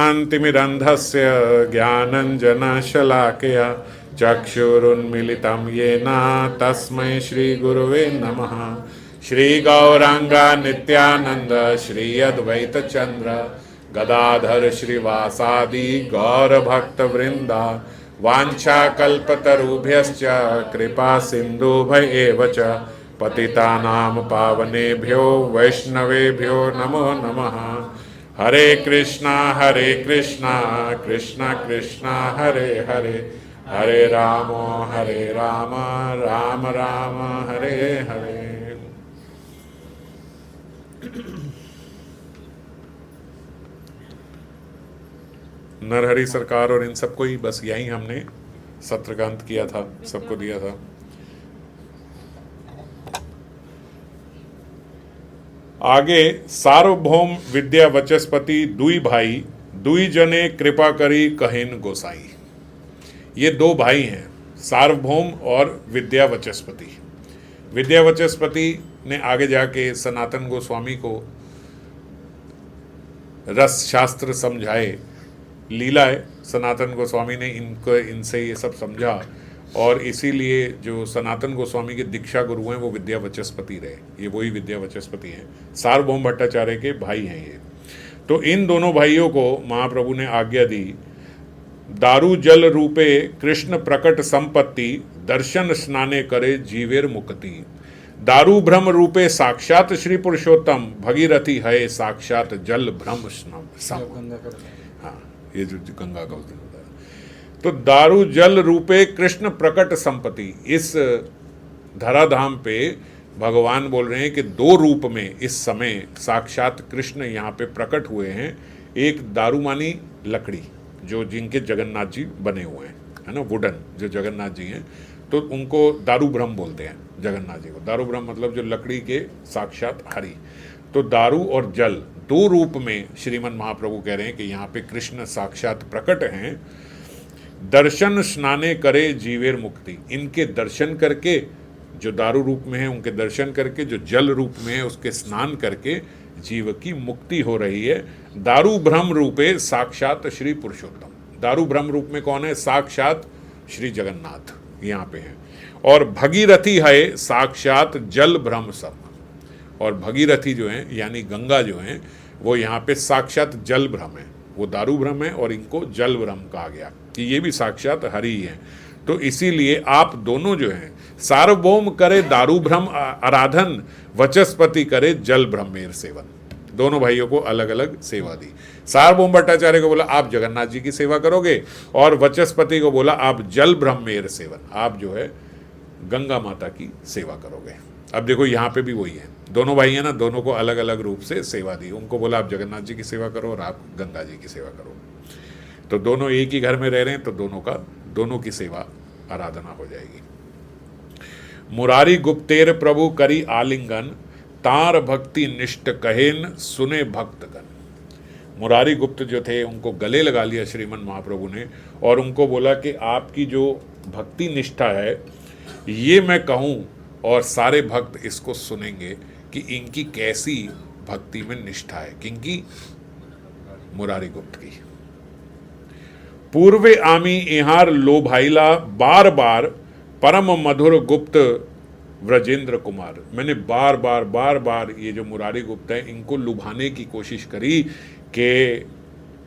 शान्तिमिरन्धस्य ज्ञानञ्जनशलाकया चक्षुरुन्मिलितं येन तस्मै श्रीगुरुवे नमः। श्रीगौराङ्गा नित्यानन्द श्री अद्वैतचन्द्र गदाधर श्रीवासादि गौरभक्तवृन्दा वाञ्छाकल्पतरुभ्यश्च कृपा सिन्धुभ्य एव च पतितानां पावनेभ्यो वैष्णवेभ्यो नमो नमः। हरे कृष्णा कृष्णा कृष्णा हरे हरे, हरे राम राम राम हरे हरे। नरहरि सरकार और इन सबको ही बस यही हमने सत्रकांत किया था, सबको दिया था। आगे सार्वभौम विद्या वचस्पति दुई भाई दुई जने कृपा करी कहिन गोसाई। ये दो भाई हैं, सार्वभौम और विद्या वचस्पति। विद्या वचस्पति ने आगे जाके सनातन गोस्वामी को रस शास्त्र समझाए, लीलाएं सनातन गोस्वामी ने इनसे ये सब समझा, और इसीलिए जो सनातन गोस्वामी के दीक्षा गुरु हैं वो विद्या वचस्पति रहे। ये वही विद्या वचस्पति हैं, सार्वभौम भट्टाचार्य के भाई हैं ये। तो इन दोनों भाइयों को महाप्रभु ने आज्ञा दी, दारू जल रूपे कृष्ण प्रकट संपत्ति दर्शन स्नाने करे जीवेर मुक्ति। दारू भ्रम रूपे साक्षात श्री पुरुषोत्तम भगीरथी है साक्षात जल भ्रम सम। हाँ, ये जो गंगा का होता है। तो दारू जल रूपे कृष्ण प्रकट संपत्ति, इस धराधाम पे भगवान बोल रहे हैं कि दो रूप में इस समय साक्षात कृष्ण यहाँ पे प्रकट हुए हैं। एक दारू मानी लकड़ी, जो जिनके जगन्नाथ जी बने हुए हैं, है ना, वुडन जो जगन्नाथ जी हैं, तो उनको दारू ब्रह्म बोलते हैं जगन्नाथ जी को। दारू ब्रह्म मतलब जो लकड़ी के साक्षात हरि। तो दारू और जल दो रूप में श्रीमन महाप्रभु कह रहे हैं कि यहाँ पे कृष्ण साक्षात प्रकट हैं। दर्शन स्नाने करे जीवेर मुक्ति, इनके दर्शन करके, जो दारू रूप में है उनके दर्शन करके, जो जल रूप में है उसके स्नान करके जीव की मुक्ति हो रही है। दारू भ्रम रूपे साक्षात श्री पुरुषोत्तम। दारू भ्रम रूप में कौन है? साक्षात श्री जगन्नाथ यहाँ पे हैं। और भगीरथी है साक्षात जल भ्रम सब। और भगीरथी जो है यानी गंगा जो है वो यहाँ पे साक्षात जल भ्रम है। वो दारू भ्रम है और इनको जल भ्रम कहा गया कि ये भी साक्षात हरि ही है। तो इसीलिए आप दोनों जो हैं, सार्वभौम करे दारू भ्रम आराधन, वचस्पति करे जल ब्रह्मेर सेवन। दोनों भाइयों को अलग अलग सेवा दी। सार्वभौम भट्टाचार्य को बोला आप जगन्नाथ जी की सेवा करोगे, और वचस्पति को बोला आप जल ब्रह्मेर सेवन, आप जो है गंगा माता की सेवा करोगे। अब देखो यहाँ पे भी वही है, दोनों भाई हैं ना, दोनों को अलग अलग रूप से सेवा दी। उनको बोला आप जगन्नाथ जी की सेवा करो और आप गंगा जी की सेवा करो। तो दोनों एक ही घर में रह रहे हैं, तो दोनों की सेवा आराधना हो जाएगी। मुरारी गुप्तेर प्रभु करी आलिंगन, तार भक्ति निष्ठ कहेन सुने भक्तगण। मुरारी गुप्त जो थे उनको गले लगा लिया श्रीमन महाप्रभु ने, और उनको बोला कि आपकी जो भक्ति निष्ठा है ये मैं कहूँ और सारे भक्त इसको सुनेंगे कि इनकी कैसी भक्ति में निष्ठा है। किनकी? मुरारी गुप्त की। पूर्वे आमी इहार लोभाइला बार बार परम मधुर गुप्त व्रजेंद्र कुमार। मैंने बार बार ये जो मुरारी गुप्त है इनको लुभाने की कोशिश करी कि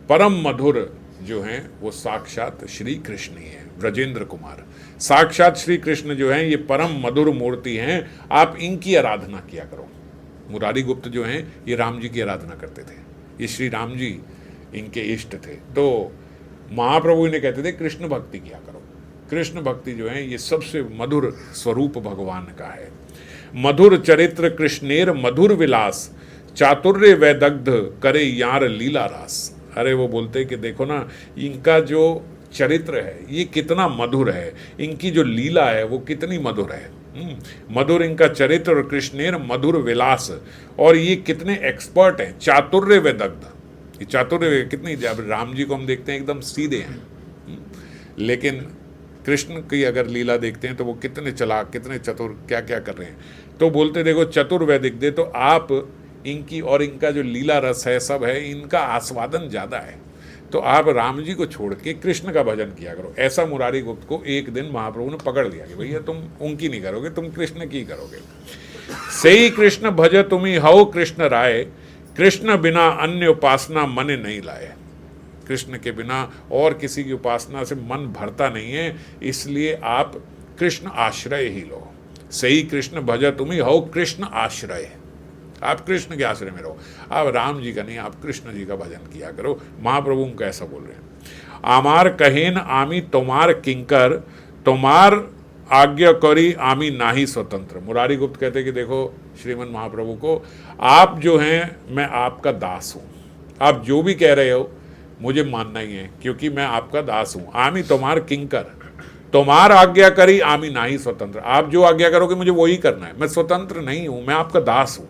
परम मधुर जो हैं वो साक्षात श्री कृष्ण ही हैं, व्रजेंद्र कुमार। साक्षात श्री कृष्ण जो हैं ये परम मधुर मूर्ति हैं, आप इनकी आराधना किया करो। मुरारी गुप्त जो हैं ये राम जी की आराधना करते थे, ये श्री राम जी इनके इष्ट थे। तो महाप्रभु इन्हें कहते थे कृष्ण भक्ति किया करो। कृष्ण भक्ति जो है ये सबसे मधुर स्वरूप भगवान का है। मधुर चरित्र कृष्णेर मधुर विलास, चातुर्य वैदग्ध करे यार लीला रास। अरे वो बोलते कि देखो ना इनका जो चरित्र है ये कितना मधुर है, इनकी जो लीला है वो कितनी मधुर है। मधुर इनका चरित्र और कृष्णेर मधुर विलास, और ये कितने एक्सपर्ट हैं। चातुर्य वैदग्ध, ये चातुर्य कितनी, जब राम जी को हम देखते हैं एकदम सीधे हैं, लेकिन कृष्ण की अगर लीला देखते हैं तो वो कितने चालाक, कितने चतुर, क्या क्या कर रहे हैं। तो बोलते देखो चतुर्वैदिक दे, तो आप इनकी और इनका जो लीला रस है सब है, इनका आस्वादन ज़्यादा है। तो आप राम जी को छोड़ के कृष्ण का भजन किया करो। ऐसा मुरारी गुप्त को एक दिन महाप्रभु ने पकड़ लिया कि भैया तुम उनकी नहीं करोगे, तुम कृष्ण की करोगे। सही कृष्ण भज तुम्ही हौ कृष्ण राय, कृष्ण बिना अन्य उपासना मन नहीं लाए। कृष्ण के बिना और किसी की उपासना से मन भरता नहीं है, इसलिए आप कृष्ण आश्रय ही लो। सही कृष्ण भज तुम्ही हौ कृष्ण आश्रय, आप कृष्ण के आश्रय में रहो। आप राम जी का नहीं, आप कृष्ण जी का भजन किया करो। महाप्रभु उनको ऐसा बोल रहे हैं। आमार कहेन आमी तुम्हार किंकर, तुम्हार आज्ञा करी आमी नाही स्वतंत्र। मुरारी गुप्त कहते हैं कि देखो श्रीमन महाप्रभु को, आप जो हैं मैं आपका दास हूँ, आप जो भी कह रहे हो मुझे मानना ही है, क्योंकि मैं आपका दास हूँ। आमी तुम्हार किंकर, तुम्हार आज्ञा करी आमी नाही स्वतंत्र। आप जो आज्ञा करोगे मुझे वही करना है, मैं स्वतंत्र नहीं हूँ, मैं आपका दास हूँ।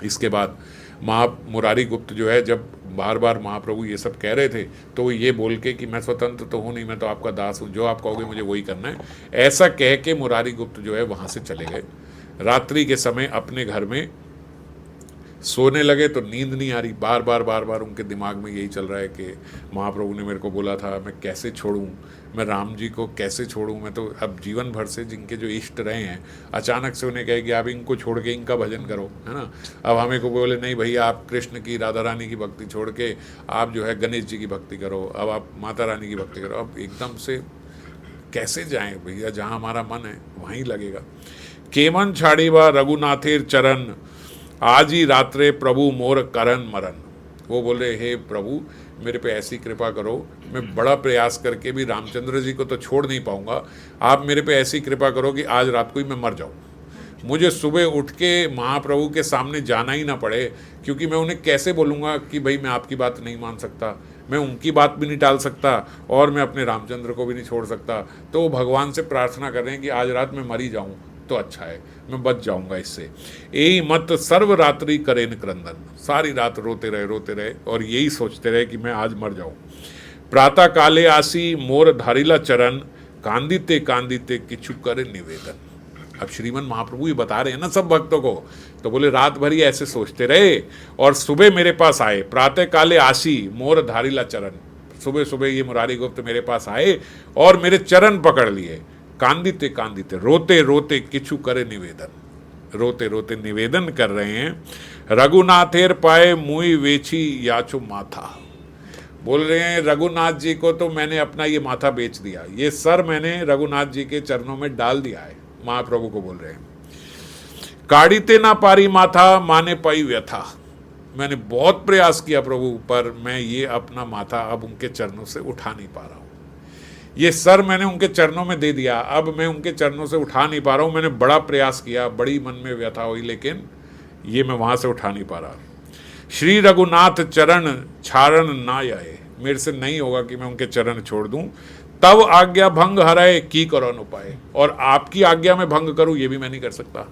इसके बाद मुरारी गुप्त जो है, जब बार बार महाप्रभु ये सब कह रहे थे तो वो ये बोल के कि मैं स्वतंत्र तो हूँ नहीं, मैं तो आपका दास हूँ, जो आप कहोगे मुझे वही करना है, ऐसा कह के मुरारी गुप्त जो है वहाँ से चले गए। रात्रि के समय अपने घर में सोने लगे तो नींद नहीं आ रही। बार बार उनके दिमाग में यही चल रहा है कि महाप्रभु ने मेरे को बोला था, मैं कैसे छोड़ूं, मैं राम जी को कैसे छोड़ूं, मैं तो अब जीवन भर से जिनके जो इष्ट रहे हैं, अचानक से उन्हें कहे कि आप इनको छोड़ के इनका भजन करो, है ना। अब हमें को बोले नहीं भैया, आप कृष्ण की, राधा रानी की भक्ति छोड़ के आप जो है गणेश जी की भक्ति करो, अब आप माता रानी की भक्ति करो। अब एकदम से कैसे जाएँ भैया, जहाँ हमारा मन है वहीं लगेगा। केमन छाड़ी व रघुनाथेर चरण, आज ही रात्रे प्रभु मोर करन मरन। वो बोल रहे, हे प्रभु मेरे पे ऐसी कृपा करो, मैं बड़ा प्रयास करके भी रामचंद्र जी को तो छोड़ नहीं पाऊंगा, आप मेरे पे ऐसी कृपा करो कि आज रात को ही मैं मर जाऊं, मुझे सुबह उठ के महाप्रभु के सामने जाना ही ना पड़े, क्योंकि मैं उन्हें कैसे बोलूँगा कि भाई मैं आपकी बात नहीं मान सकता, मैं उनकी बात भी नहीं टाल सकता और मैं अपने रामचंद्र को भी नहीं छोड़ सकता। तो वो भगवान से प्रार्थना कर रहे हैं कि आज रात मैं मर ही जाऊँ तो अच्छा है, मैं बच जाऊंगा इससे। यही मत सर्व रात्रि करेन क्रंदन, सारी रात रोते रहे और यही सोचते रहे कि मैं आज मर जाऊं। प्रातः काले आसी मोर धारिला चरण, कांदिते कांदिते किछु करे निवेदन। अब श्रीमन महाप्रभु ये बता रहे हैं ना सब भक्तों को, तो बोले रात भर ही ऐसे सोचते रहे और सुबह मेरे पास आए। प्रातः काले आसी मोर धारिला चरण, सुबह सुबह ये मुरारी गुप्त मेरे पास आए और मेरे चरण पकड़ लिए। कांदिते कांदिते, रोते रोते किछु करे निवेदन, रोते रोते निवेदन कर रहे हैं। रघुनाथेर पाए मुई वेची याचो माथा। बोल रहे हैं रघुनाथ जी को तो मैंने अपना ये माथा बेच दिया, ये सर मैंने रघुनाथ जी के चरणों में डाल दिया है। महाप्रभु को बोल रहे हैं। काढ़ीते ना पारी माथा, माने पाई व्यथा। मैंने बहुत प्रयास किया प्रभु, पर मैं ये अपना माथा अब उनके चरणों से उठा नहीं पा रहा हूँ। ये सर मैंने उनके चरणों में दे दिया, अब मैं उनके चरणों से उठा नहीं पा रहा हूँ। मैंने बड़ा प्रयास किया, बड़ी मन में व्यथा हुई, लेकिन ये मैं वहाँ से उठा नहीं पा रहा। श्री रघुनाथ चरण छारण ना आए, मेरे से नहीं होगा कि मैं उनके चरण छोड़ दूं। तब आज्ञा भंग हराए की करो न उपाय, और आपकी आज्ञा में भंग करूं ये भी मैं नहीं कर सकता।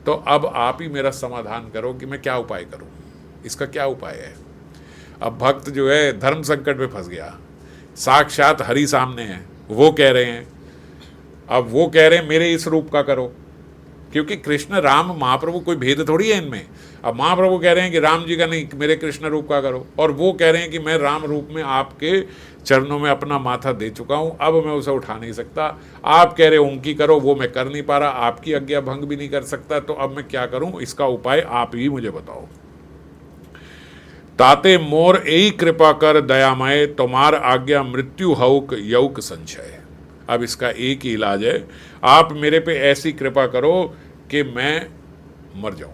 तो अब आप ही मेरा समाधान करो कि मैं क्या उपाय करूं, इसका क्या उपाय है। अब भक्त जो है धर्म संकट में फंस गया, साक्षात हरि सामने है, वो कह रहे हैं, अब वो कह रहे हैं मेरे इस रूप का करो, क्योंकि कृष्ण राम महाप्रभु कोई भेद थोड़ी है इनमें। अब महाप्रभु कह रहे हैं कि राम जी का नहीं, मेरे कृष्ण रूप का करो, और वो कह रहे हैं कि मैं राम रूप में आपके चरणों में अपना माथा दे चुका हूँ, अब मैं उसे उठा नहीं सकता। आप कह रहे हो उनकी करो, वो मैं कर नहीं पा रहा, आपकी आज्ञा भंग भी नहीं कर सकता, तो अब मैं क्या करूँ, इसका उपाय आप ही मुझे बताओ। ताते मोर यही कृपा कर दयामय, तुम्हार आज्ञा मृत्यु हौक यौक संशय। अब इसका एक ही इलाज है, आप मेरे पे ऐसी कृपा करो कि मैं मर जाऊं,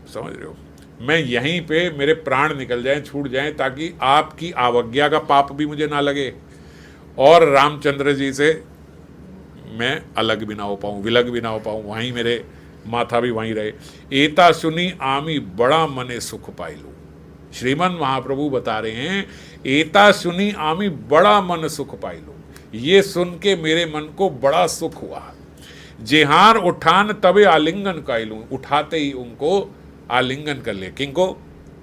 समझ रहे हो, मैं यहीं पे मेरे प्राण निकल जाएं, छूट जाएं, ताकि आपकी अवज्ञा का पाप भी मुझे ना लगे और रामचंद्र जी से मैं अलग भी ना हो पाऊं, विलग भी ना हो पाऊं, वहीं मेरे माथा भी वहीं रहे। एता सुनी आमी बड़ा मने सुख पाइलू। श्रीमन महाप्रभु बता रहे हैं, एता सुनी आमी बड़ा मन सुख पाइलू, ये सुन के मेरे मन को बड़ा सुख हुआ। जेहार उठान तबे आलिंगन काइलू, उठाते ही उनको आलिंगन कर ले। किनको?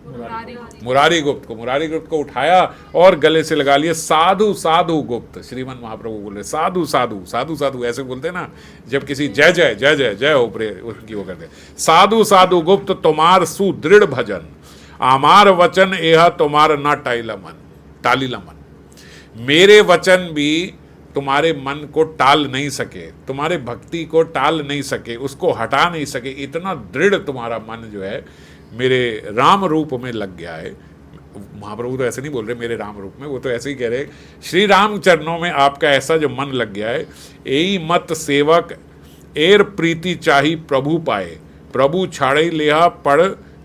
मुरारी गुप्त को। मुरारी गुप्त को उठाया और गले से लगा लिए। साधु साधु गुप्त, श्रीमन महाप्रभु बोले साधु साधु साधु साधु, ऐसे बोलते ना जब किसी जय जय जय जय जय हो उनकी वो करते। साधु साधु गुप्त तुम्हार सुदृढ़ भजन, आमार वचन एहा तुम्हार ना टाइला मन। टालिला मन। मेरे वचन भी तुम्हारे मन को टाल नहीं सके, तुम्हारे भक्ति को टाल नहीं सके, उसको हटा नहीं सके। इतना दृढ़ तुम्हारा मन जो है मेरे राम रूप में लग गया है। महाप्रभु तो ऐसे नहीं बोल रहे मेरे राम रूप में, वो तो ऐसे ही कह रहे श्री राम चरणों में आपका ऐसा जो मन लग गया है। यही मत सेवक एर प्रीति चाही प्रभु पाए, प्रभु छाड़े लेहा पड़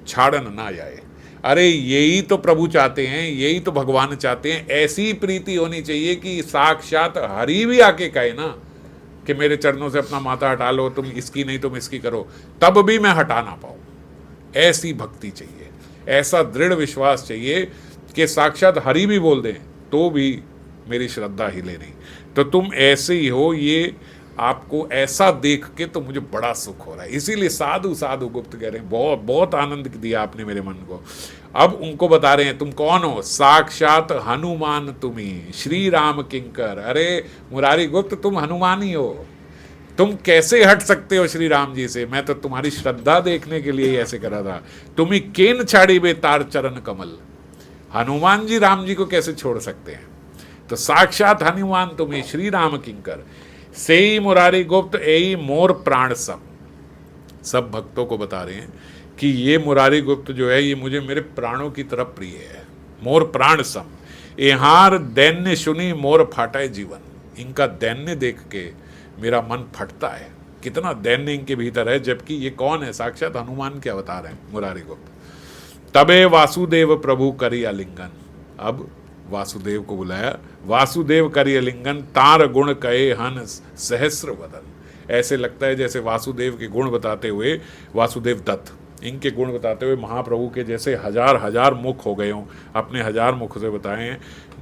छाड़न ना जाए। अरे यही तो प्रभु चाहते हैं, यही तो भगवान चाहते हैं। ऐसी प्रीति होनी चाहिए कि साक्षात हरि भी आके कहे ना कि मेरे चरणों से अपना माथा हटा लो, तुम इसकी नहीं तुम इसकी करो, तब भी मैं हटा ना पाऊँ। ऐसी भक्ति चाहिए, ऐसा दृढ़ विश्वास चाहिए कि साक्षात हरि भी बोल दें तो भी मेरी श्रद्धा हिले नहीं। तो तुम ऐसे ही हो, ये आपको ऐसा देख के तो मुझे बड़ा सुख हो रहा है। इसीलिए साधु साधु गुप्त कह रहे हैं, बहुत बहुत आनंद दिया आपने मेरे मन को। अब उनको बता रहे हैं तुम कौन हो? साक्षात हनुमान तुम्ही श्री राम किंकर। अरे मुरारी गुप्त तुम हनुमान ही हो, तुम कैसे हट सकते हो श्री राम जी से? मैं तो तुम्हारी श्रद्धा देखने के लिए ऐसे करा था। तुम्ही केन छाड़ी बे तार चरण कमल। हनुमान जी राम जी को कैसे छोड़ सकते हैं? तो साक्षात हनुमान तुम्ही श्री राम किंकर। सेई मुरारी गुप्त एई मोर प्राण सम। सब भक्तों को बता रहे हैं कि ये मुरारी गुप्त जो है ये मुझे मेरे प्राणों की तरफ प्रिय है। मोर प्राण सम एहार दैन्य सुनी मोर फाटाए जीवन। इनका दैन्य देख के मेरा मन फटता है, कितना दैन्य इनके भीतर है। जबकि ये कौन है? साक्षात हनुमान के अवतार हैं मुरारी गुप्त। तबे वासुदेव प्रभु करी आलिंगन। अब वासुदेव को बुलाया, वासुदेव करी आलिंगन तार गुण कहे हन सहस्र वदन। ऐसे लगता है जैसे वासुदेव के गुण बताते हुए, वासुदेव दत्त इनके गुण बताते हुए महाप्रभु के जैसे हजार हजार मुख हो गए हों, अपने हजार मुख से बताए हैं।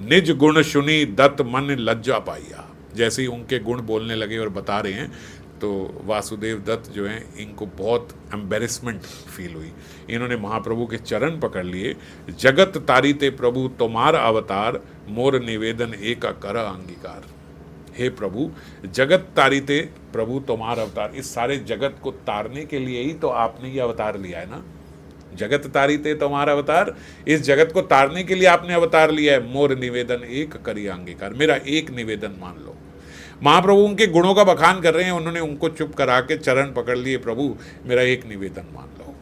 निज गुण सुनी दत्त मन लज्जा पाइया। जैसे ही उनके गुण बोलने लगे और बता रहे हैं तो वासुदेव दत्त जो हैं इनको बहुत एम्बेरसमेंट फील हुई। इन्होंने महाप्रभु के चरण पकड़ लिए। जगत तारीते प्रभु तुम्हार अवतार, मोर निवेदन एक कर अंगीकार। हे प्रभु, जगत तारीते प्रभु तुम्हार अवतार। इस सारे जगत को तारने के लिए ही तो आपने ये अवतार लिया है ना। जगत तारीते तुम्हारा अवतार, इस जगत को तारने के लिए आपने अवतार लिया है। मोर निवेदन एक करिए अंगीकार। मेरा एक निवेदन मान लो। महाप्रभु उनके गुणों का बखान कर रहे हैं, उन्होंने उनको चुप करा के चरण पकड़ लिए। प्रभु मेरा एक निवेदन मान लो।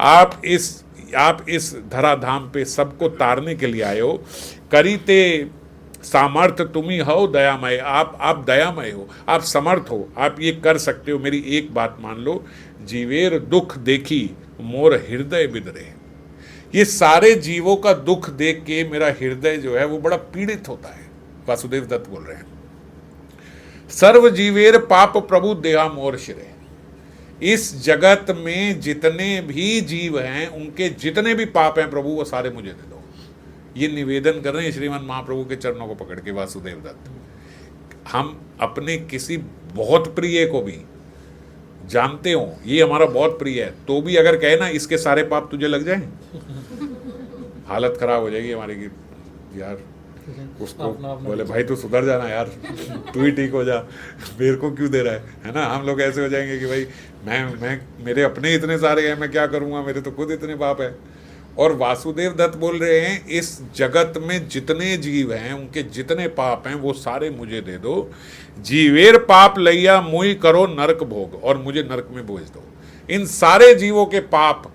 आप इस धराधाम पे सबको तारने के लिए आए हो। करीते सामर्थ्य तुम्ही हो दयामय। आप दयामय हो, आप समर्थ हो, आप ये कर सकते हो। मेरी एक बात मान लो। जीवेर दुख देखी मोर हृदय बिदरे। ये सारे जीवों का दुख देख के मेरा हृदय जो है वो बड़ा पीड़ित होता है। वासुदेव दत्त बोल रहे हैं। सर्व जीवेर पाप प्रभु देहा मोर शिरे। इस जगत में जितने भी जीव हैं उनके जितने भी पाप हैं प्रभु वो सारे मुझे दे दो। ये निवेदन कर रहे हैं श्रीमान महाप्रभु के चरणों को पकड़ के वासुदेव दत्त। हम अपने किसी बहुत प्रिय को भी जानते हो ये हमारा बहुत प्रिय है, तो भी अगर कहे ना इसके सारे पाप तुझे लग जाएं, हालत खराब हो जाएगी हमारी कि यार उसको बोले भाई तू सुधर जाना यार, तू ही ठीक हो जा, मेरे को क्यों दे रहा है ना। हम लोग ऐसे हो जाएंगे कि भाई मैं मेरे अपने इतने सारे हैं, मैं क्या करूँगा, मेरे तो खुद इतने पाप है। और वासुदेव दत्त बोल रहे हैं इस जगत में जितने जीव हैं उनके जितने पाप हैं वो सारे मुझे दे दो। जीवेर पाप लैया मुई करो नरक भोग, और मुझे नरक में भेज दो। इन सारे जीवों के पाप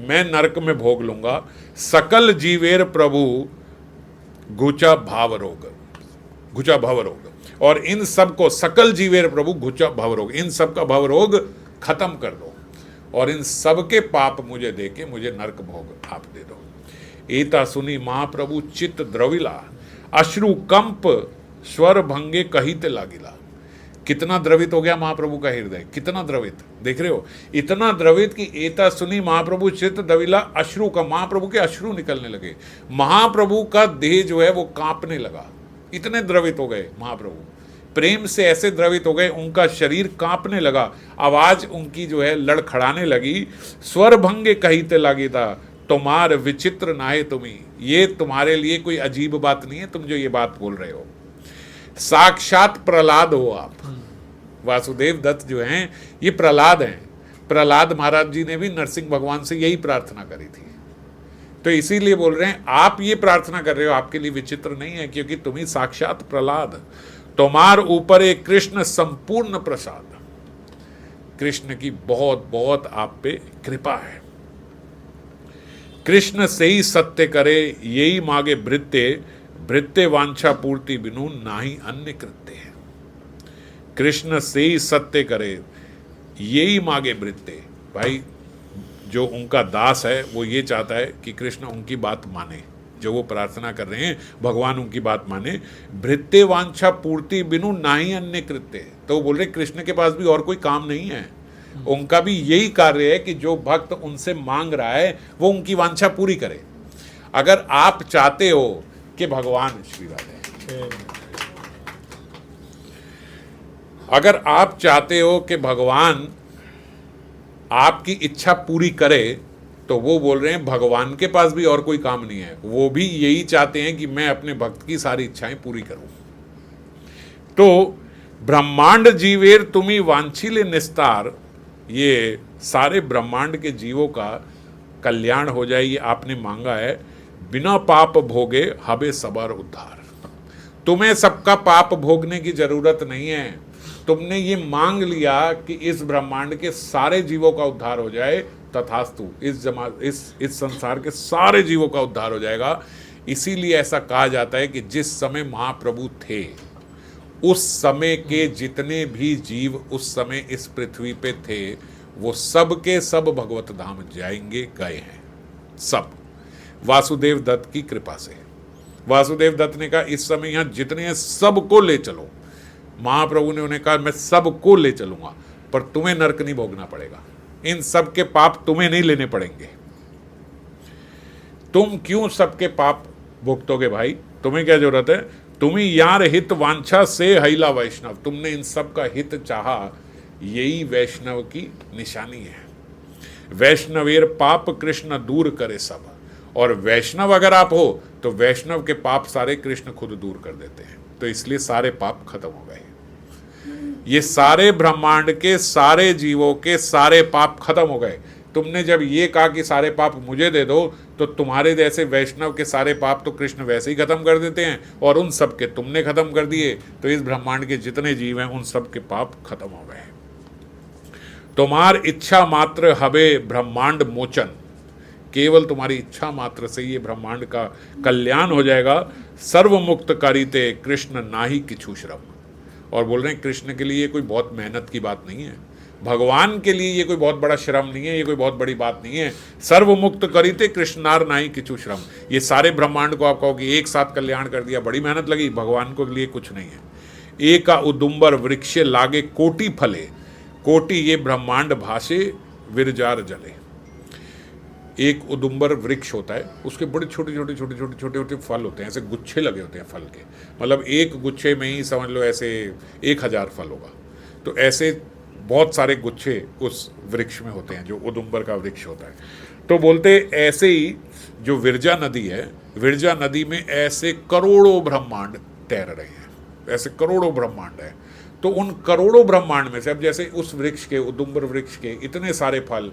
मैं नरक में भोग लूंगा। सकल जीवेर प्रभु घुचा भाव रोग, और इन सब को सकल जीवेर प्रभु घुचा भाव रोग, इन सब का भाव रोग खत्म कर दो, और इन सब के पाप मुझे देके मुझे नरक भोग आप दे दो। एता सुनी महाप्रभु चित्त द्रविला, अश्रु कंप स्वर भंगे कहिते लागिला। कितना द्रवित हो गया महाप्रभु का हृदय, कितना द्रवित, देख रहे हो, इतना द्रवित कि एता सुनी महाप्रभु चित्त द्रविला, अश्रु का, महाप्रभु के अश्रु निकलने लगे। महाप्रभु का देह जो है वो कांपने लगा, इतने द्रवित हो गए महाप्रभु, प्रेम से ऐसे द्रवित हो गए, उनका शरीर कांपने लगा, आवाज उनकी जो है लड़खड़ाने लगी। स्वर भंगे कहिते लागी था, तुम्हार विचित्र नाहे तुम्ही। ये तुम्हारे लिए कोई अजीब बात नहीं है तुम जो ये बात बोल रहे हो, साक्षात प्रहलाद हो आप। वासुदेव दत्त जो हैं ये प्रहलाद हैं। प्रहलाद महाराज जी ने भी नरसिंह भगवान से यही प्रार्थना करी थी तो इसीलिए बोल रहे हैं आप ये प्रार्थना कर रहे हो, आपके लिए विचित्र नहीं है, क्योंकि तुम ही साक्षात प्रहलाद, तुम्हार ऊपर एक कृष्ण संपूर्ण प्रसाद। कृष्ण की बहुत बहुत आप पे कृपा है। कृष्ण से ही सत्य करे, यही मागे भृत्य, भृत्य वांछा पूर्ति बिनु नाही अन्य कृत्य है। कृष्ण से ही सत्य करे, यही मागे भृत्य। भाई जो उनका दास है वो ये चाहता है कि कृष्ण उनकी बात माने, जो वो प्रार्थना कर रहे हैं भगवान उनकी बात माने। भृत्य वांछा पूर्ति बिनु नाही अन्य कृत्य, तो वो बोल रहे कृष्ण के पास भी और कोई काम नहीं है, उनका भी यही कार्य है कि जो भक्त उनसे मांग रहा है वो उनकी वांछा पूरी करे। अगर आप चाहते हो कि भगवान, श्री राधे, अगर आप चाहते हो कि भगवान आपकी इच्छा पूरी करे, तो वो बोल रहे हैं भगवान के पास भी और कोई काम नहीं है, वो भी यही चाहते हैं कि मैं अपने भक्त की सारी इच्छाएं पूरी करूं। तो ब्रह्मांड जीवेर तुम्ही वांछिले निस्तार, ये सारे ब्रह्मांड के जीवों का कल्याण हो जाए, ये आपने मांगा है। बिना पाप भोगे हबे सबर उद्धार, तुम्हें सबका पाप भोगने की जरूरत नहीं है, तुमने ये मांग लिया कि इस ब्रह्मांड के सारे जीवों का उद्धार हो जाए, तथास्तु इस संसार के सारे जीवों का उद्धार हो जाएगा। इसीलिए ऐसा कहा जाता है कि जिस समय महाप्रभु थे उस समय के जितने भी जीव उस समय इस पृथ्वी पे थे वो सब के सब भगवत धाम जाएंगे, गए हैं सब, वासुदेव दत्त की कृपा से। वासुदेव दत्त ने कहा इस समय यहां जितने हैं सबको ले चलो। महाप्रभु ने उन्हें कहा मैं सबको ले चलूंगा, पर तुम्हें नरक नहीं भोगना पड़ेगा, इन सब के पाप तुम्हें नहीं लेने पड़ेंगे। तुम क्यों सबके पाप भुगतोगे भाई, तुम्हें क्या जरूरत है, तुम्हें यार हित वांछा से हैला वैष्णव, तुमने इन सब का हित चाहा, यही वैष्णव की निशानी है। वैष्णवेर पाप कृष्ण दूर करे सब, और वैष्णव अगर आप हो तो वैष्णव के पाप सारे कृष्ण खुद दूर कर देते हैं। तो इसलिए सारे पाप खत्म हो गए, ये सारे ब्रह्मांड के सारे जीवों के सारे पाप खत्म हो गए। तुमने जब ये कहा कि सारे पाप मुझे दे दो, तो तुम्हारे जैसे वैष्णव के सारे पाप तो कृष्ण वैसे ही खत्म कर देते हैं, और उन सब के तुमने खत्म कर दिए, तो इस ब्रह्मांड के जितने जीव हैं उन सब के पाप खत्म हो गए। तुम्हार इच्छा मात्र हबे ब्रह्मांड मोचन, केवल तुम्हारी इच्छा मात्र से ये ब्रह्मांड का कल्याण हो जाएगा। सर्वमुक्त करीते कृष्ण नाही किछु श्रम, और बोल रहे हैं कृष्ण के लिए ये कोई बहुत मेहनत की बात नहीं है, भगवान के लिए ये कोई बहुत बड़ा श्रम नहीं है, ये कोई बहुत बड़ी बात नहीं है। सर्वमुक्त करीते कृष्णार नाही किछु श्रम, ये सारे ब्रह्मांड को आप कहो कि एक साथ कल्याण कर दिया, बड़ी मेहनत लगी, भगवान को लिए कुछ नहीं है। एका उदुम्बर वृक्षे लागे कोटि फले, कोटि ये ब्रह्मांड भाषे विरजार जले। एक उदुम्बर वृक्ष होता है, उसके बड़े छोटे छोटे फल होते हैं, ऐसे गुच्छे लगे होते हैं फल के, मतलब एक गुच्छे में ही समझ लो ऐसे 1000 फल होगा। तो ऐसे बहुत सारे गुच्छे उस वृक्ष में होते हैं जो उदुम्बर का वृक्ष होता है। तो बोलते ऐसे ही जो विरजा नदी है, विरजा नदी में ऐसे करोड़ों ब्रह्मांड तैर रहे हैं, ऐसे करोड़ों ब्रह्मांड है। तो उन करोड़ों ब्रह्मांड में से अब जैसे उस वृक्ष के, उदुम्बर वृक्ष के इतने सारे फल,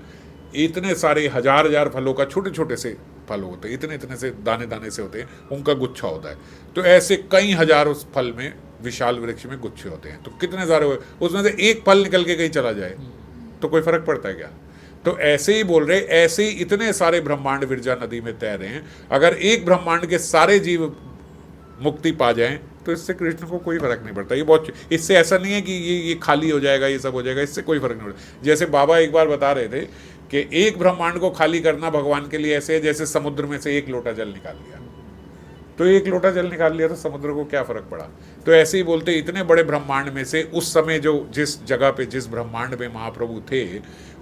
इतने सारे हजार फलों का छोटे छोटे से फल होते हैं, इतने से दाने से होते हैं, उनका गुच्छा होता है। तो ऐसे कई हजार उस फल में, विशाल वृक्ष में गुच्छे होते हैं, तो कितने सारे हुए, उसमें से एक फल निकल के कहीं चला जाए तो कोई फर्क पड़ता है क्या। तो ऐसे ही बोल रहे, ऐसे ही इतने सारे ब्रह्मांड विरजा नदी में तैर रहे हैं। अगर एक ब्रह्मांड के सारे जीव मुक्ति पा जाएं तो इससे कृष्ण को कोई फर्क नहीं पड़ता। ये बहुत, इससे ऐसा नहीं है कि ये खाली हो जाएगा, ये सब हो जाएगा, इससे कोई फर्क नहीं पड़ता। जैसे बाबा एक बार बता रहे थे कि एक ब्रह्मांड को खाली करना भगवान के लिए ऐसे है जैसे समुद्र में से एक लोटा जल निकाल लिया, तो एक लोटा जल निकाल लिया तो समुद्र को क्या फर्क पड़ा। तो ऐसे ही बोलते इतने बड़े ब्रह्मांड में से उस समय जो जिस जगह पे, जिस ब्रह्मांड में महाप्रभु थे,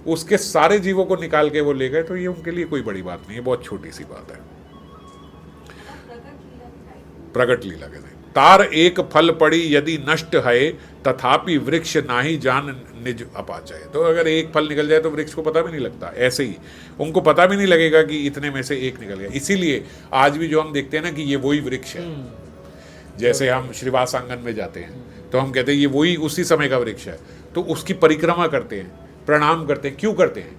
उसके सारे जीवों को निकाल के वो ले गए, तो ये उनके लिए कोई बड़ी बात नहीं है, बहुत छोटी सी बात है। प्रगट लीला के तार एक फल पड़ी यदि नष्ट है, तथापि वृक्ष नाही जान निज अपाचय। तो अगर एक फल निकल जाए तो वृक्ष को पता भी नहीं लगता, ऐसे ही उनको पता भी नहीं लगेगा कि इतने में से एक निकल गया। इसीलिए आज भी जो हम देखते हैं ना कि ये वही वृक्ष है, जैसे हम श्रीवास आंगन में जाते हैं तो हम कहते हैं ये वही उसी समय का वृक्ष है, तो उसकी परिक्रमा करते हैं, प्रणाम करते हैं। क्यों करते हैं?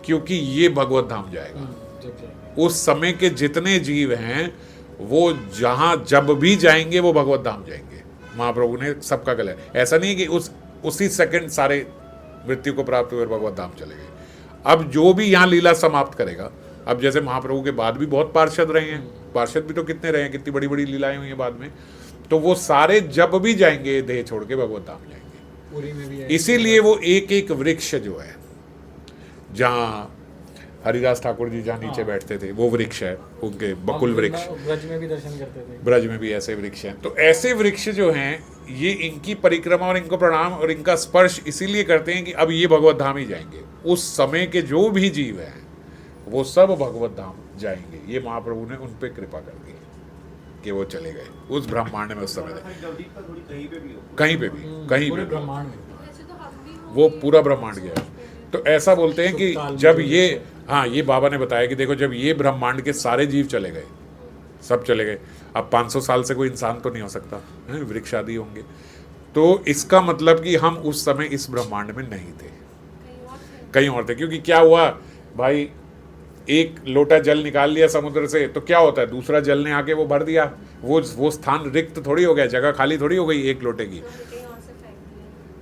क्योंकि ये भगवत धाम जाएगा। उस समय के जितने जीव हैं वो जहाँ जब भी जाएंगे वो भगवत धाम जाएंगे। महाप्रभु ने सबका कल्याण, ऐसा नहीं है कि उसी सेकंड सारे मृत्यु को प्राप्त हुए भगवत धाम चले गए। अब जो भी यहाँ लीला समाप्त करेगा, अब जैसे महाप्रभु के बाद भी बहुत पार्षद रहे हैं, पार्षद भी तो कितने रहे हैं, कितनी बड़ी बड़ी लीलाएं हुई हैं बाद में, तो वो सारे जब भी जाएंगे देह छोड़ के भगवत धाम जाएंगे। पूरी में भी है। इसीलिए वो एक एक वृक्ष जो है, जहाँ हरिदास ठाकुर जी जहाँ नीचे बैठते थे वो वृक्ष है, उनके बकुल वृक्ष। ब्रज में भी दर्शन करते थे, ब्रज में भी ऐसे वृक्ष हैं। तो ऐसे वृक्ष जो हैं ये इनकी परिक्रमा और इनको प्रणाम और इनका स्पर्श इसीलिए करते हैं कि अब ये भगवत धाम ही जाएंगे। उस समय के जो भी जीव हैं वो सब भगवत धाम जाएंगे। ये महाप्रभु ने उन पे कृपा कर दी कि वो चले गए उस ब्रह्मांड में। उस समय कहीं पे भी ब्रह्मांड में वो पूरा ब्रह्मांड गया। तो ऐसा बोलते हैं कि जब ये, हाँ, ये बाबा ने बताया कि देखो जब ये ब्रह्मांड के सारे जीव चले गए, सब चले गए, अब 500 साल से कोई इंसान तो नहीं हो सकता है, वृक्ष आदि होंगे, तो इसका मतलब कि हम उस समय इस ब्रह्मांड में नहीं थे, कहीं और थे। क्योंकि क्या हुआ भाई, एक लोटा जल निकाल लिया समुद्र से तो क्या होता है, दूसरा जल ने आके वो भर दिया, वो स्थान रिक्त थोड़ी हो गया, जगह खाली थोड़ी हो गई एक लोटे की।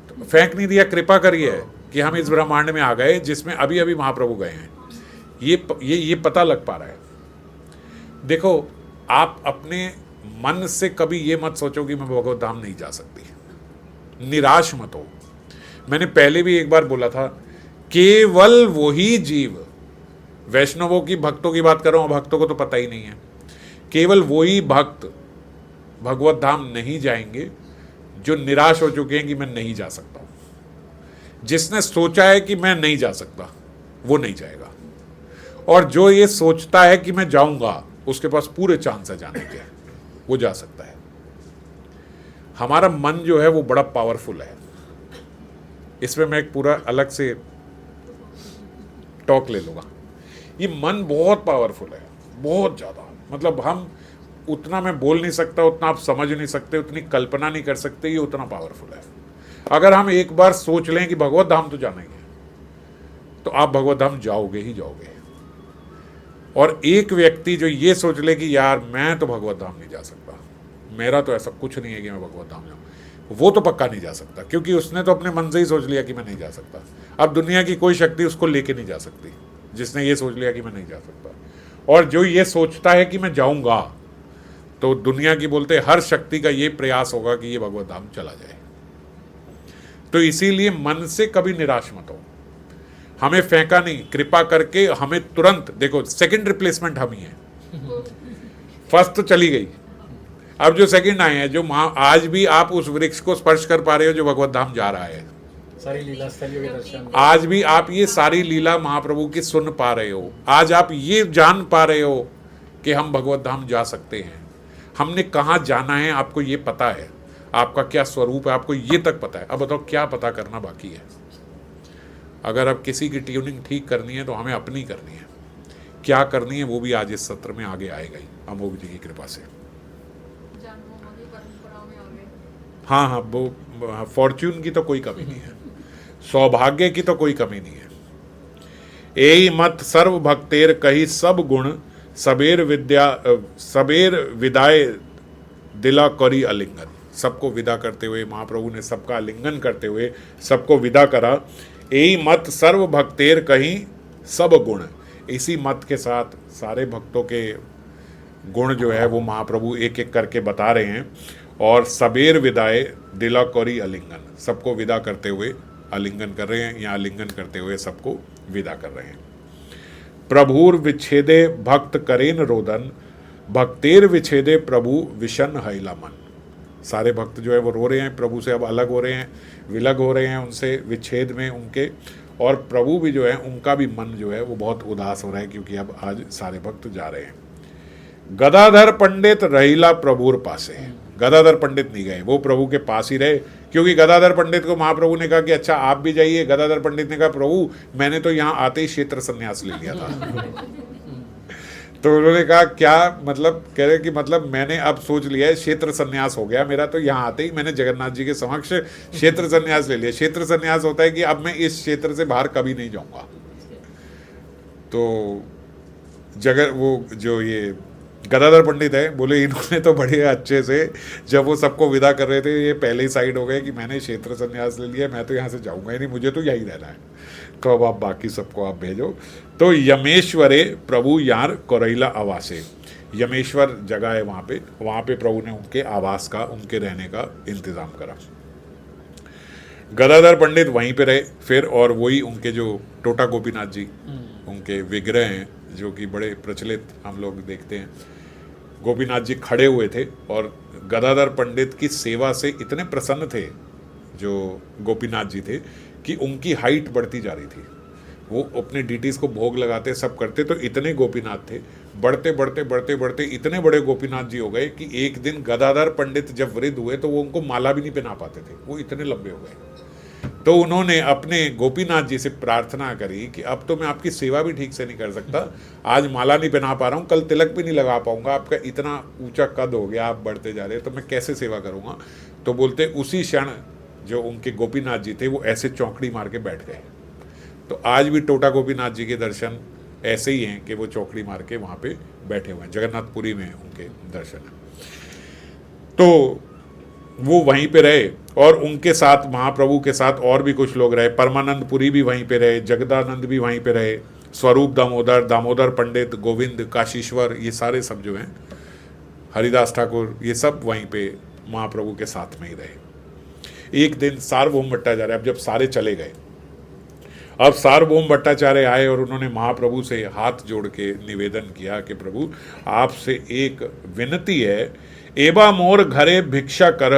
तो फेंक नहीं दिया, कृपा करिए कि हम इस ब्रह्मांड में आ गए जिसमें अभी अभी महाप्रभु गए हैं। ये पता लग पा रहा है। देखो, आप अपने मन से कभी ये मत सोचो कि मैं भगवत धाम नहीं जा सकती, निराश मत हो। मैंने पहले भी एक बार बोला था, केवल वही जीव, वैष्णवों की, भक्तों की बात कर रहा हूं, भक्तों को तो पता ही नहीं है, केवल वही भक्त भगवत धाम नहीं जाएंगे जो निराश हो चुके हैं कि मैं नहीं जा सकता। जिसने सोचा है कि मैं नहीं जा सकता वो नहीं जाएगा, और जो ये सोचता है कि मैं जाऊंगा उसके पास पूरे चांस है जाने के, वो जा सकता है। हमारा मन जो है वो बड़ा पावरफुल है। इसमें मैं एक पूरा अलग से टॉक ले लूंगा। ये मन बहुत पावरफुल है, बहुत ज़्यादा। मतलब हम उतना, मैं बोल नहीं सकता उतना, आप समझ नहीं सकते, उतनी कल्पना नहीं कर सकते, ये उतना पावरफुल है। अगर हम एक बार सोच लें कि भगवत धाम तो जाना ही है, तो आप भगवत धाम जाओगे ही जाओगे। और एक व्यक्ति जो ये सोच ले कि यार मैं तो भगवत धाम नहीं जा सकता, मेरा तो ऐसा कुछ नहीं है कि मैं भगवत धाम जाऊँ, वो तो पक्का नहीं जा सकता, क्योंकि उसने तो अपने मन से ही सोच लिया कि मैं नहीं जा सकता। अब दुनिया की कोई शक्ति उसको लेके नहीं जा सकती, जिसने ये सोच लिया कि मैं नहीं जा सकता। और जो ये सोचता है कि मैं जाऊँगा, तो दुनिया की बोलते हर शक्ति का ये प्रयास होगा कि ये भगवत धाम चला जाए। तो इसीलिए मन से कभी निराश मत हो। हमें फेंका नहीं, कृपा करके हमें तुरंत, देखो सेकंड रिप्लेसमेंट हम ही हैं। फर्स्ट तो चली गई, अब जो सेकंड आए हैं, जो आज भी आप उस वृक्ष को स्पर्श कर पा रहे हो जो भगवत धाम जा रहा है, सारी लीला स्थलियों के दर्शन, आज भी आप ये सारी लीला महाप्रभु की सुन पा रहे हो, आज आप ये जान पा रहे हो कि हम भगवत धाम जा सकते हैं। हमने कहाँ जाना है आपको ये पता है, आपका क्या स्वरूप है आपको ये तक पता है। अब बताओ क्या पता करना बाकी है। अगर अब किसी की ट्यूनिंग ठीक करनी है तो हमें अपनी करनी है। क्या करनी है वो भी आज इस सत्र में आगे आएगा ही, अमोघ जी की कृपा से। हाँ हाँ, वो फॉर्च्यून की तो कोई कमी नहीं है, सौभाग्य की तो कोई कमी नहीं है। एई मत सर्व भक्तेर कही सब गुण, सबेर विदाए दिला करी आलिंगन। सबको विदा करते हुए महाप्रभु ने सबका आलिंगन करते हुए सबको विदा करा। एई मत सर्व भक्तेर कहीं सब गुण, इसी मत के साथ सारे भक्तों के गुण जो है वो महाप्रभु एक एक करके बता रहे हैं। और सबेर विदाए दिला करी आलिंगन, सबको विदा करते हुए आलिंगन कर रहे हैं, या आलिंगन करते हुए सबको विदा कर रहे हैं। प्रभुर विच्छेदे भक्त करेन रोदन, भक्तेर विच्छेदे प्रभु विशन हैला मन। सारे भक्त जो है वो रो रहे हैं, प्रभु से अब अलग हो रहे हैं, विलग हो रहे हैं उनसे, विच्छेद में उनके। और प्रभु भी जो है उनका भी मन जो है वो बहुत उदास हो रहा है, क्योंकि अब आज सारे भक्त जा रहे हैं। गदाधर पंडित रहीला प्रभुर पासे, गदाधर पंडित नहीं गए, वो प्रभु के पास ही रहे। क्योंकि गदाधर पंडित को महाप्रभु ने कहा कि अच्छा आप भी जाइए। गदाधर पंडित ने कहा प्रभु मैंने तो यहाँ आते ही क्षेत्र संन्यास ले लिया था। तो उन्होंने कहा क्या मतलब, कह रहे कि मतलब मैंने अब सोच लिया है, क्षेत्र संन्यास हो गया मेरा, तो यहाँ आते ही मैंने जगन्नाथ जी के समक्ष क्षेत्र संन्यास ले लिया। क्षेत्र संन्यास होता है कि अब मैं इस क्षेत्र से बाहर कभी नहीं जाऊँगा। तो जगह वो जो ये गदाधर पंडित है, बोले इन्होंने तो बड़े अच्छे से जब वो सबको विदा कर रहे थे ये पहले ही साइड हो गए कि मैंने क्षेत्र संन्यास ले लिया, मैं तो यहाँ से जाऊँगा ही नहीं, मुझे तो यही रहना है, तो अब आप बाकी सबको आप भेजो। तो यमेश्वरे प्रभु यार कोरैला आवासे, यमेश्वर जगह है वहाँ पे प्रभु ने उनके आवास का, उनके रहने का इंतज़ाम करा। गदाधर पंडित वहीं पे रहे फिर, और वही उनके जो टोटा गोपीनाथ जी उनके विग्रह हैं जो कि बड़े प्रचलित हम लोग देखते हैं। गोपीनाथ जी खड़े हुए थे और गदाधर पंडित की सेवा से इतने प्रसन्न थे जो गोपीनाथ जी थे कि उनकी हाइट बढ़ती जा रही थी। वो अपने डीटीज को भोग लगाते सब करते, तो इतने गोपीनाथ थे, बढ़ते बढ़ते बढ़ते बढ़ते इतने बड़े गोपीनाथ जी हो गए कि एक दिन गदाधर पंडित जब वृद्ध हुए तो वो उनको माला भी नहीं पहना पाते थे, वो इतने लंबे हो गए। तो उन्होंने अपने गोपीनाथ जी से प्रार्थना करी कि अब तो मैं आपकी सेवा भी ठीक से नहीं कर सकता, आज माला नहीं पहना पा रहा हूँ, कल तिलक भी नहीं लगा पाऊंगा, आपका इतना ऊंचा कद हो गया, आप बढ़ते जा रहे हैं, तो मैं कैसे सेवा करूँगा। तो बोलते उसी क्षण जो उनके गोपीनाथ जी थे वो ऐसे चौकड़ी मार के बैठ गए। तो आज भी टोटा गोपीनाथ जी के दर्शन ऐसे ही हैं कि वो चौकड़ी मार के वहाँ पे बैठे हुए हैं, जगन्नाथपुरी में उनके दर्शन हैं। तो वो वहीं पे रहे और उनके साथ महाप्रभु के साथ और भी कुछ लोग रहे, परमानंद पुरी भी वहीं पे रहे, जगदानंद भी वहीं पे रहे, स्वरूप दामोदर, दामोदर पंडित, गोविंद, काशीश्वर, ये सारे सब जो हैं, हरिदास ठाकुर, ये सब वहीं पे महाप्रभु के साथ में ही रहे। एक दिन सार्वभौम भट्टाचार्य, अब जब सारे चले गए, अब सार्वभौम भट्टाचार्य आए और उन्होंने महाप्रभु से हाथ जोड़ के निवेदन किया कि प्रभु आपसे एक विनती है, एबा मोर घरे भिक्षा कर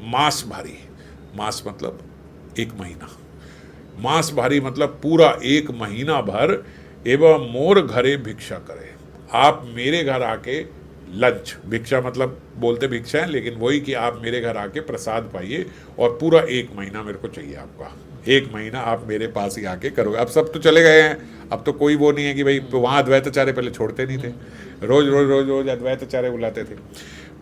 मास भारी, मास मतलब एक महीना, मास भारी मतलब पूरा एक महीना भर, एवं मोर घरे भिक्षा करे, आप मेरे घर आके लंच, भिक्षा मतलब बोलते भिक्षा है लेकिन वही कि आप मेरे घर आके प्रसाद पाइए और पूरा एक महीना मेरे को चाहिए, आपका एक महीना आप मेरे पास ही आके करोगे। अब सब तो चले गए हैं, अब तो कोई वो नहीं है कि भाई वहाँ अद्वैताचार्य पहले छोड़ते नहीं थे, रोज रोज रोज रोज अद्वैताचार्य बुलाते थे।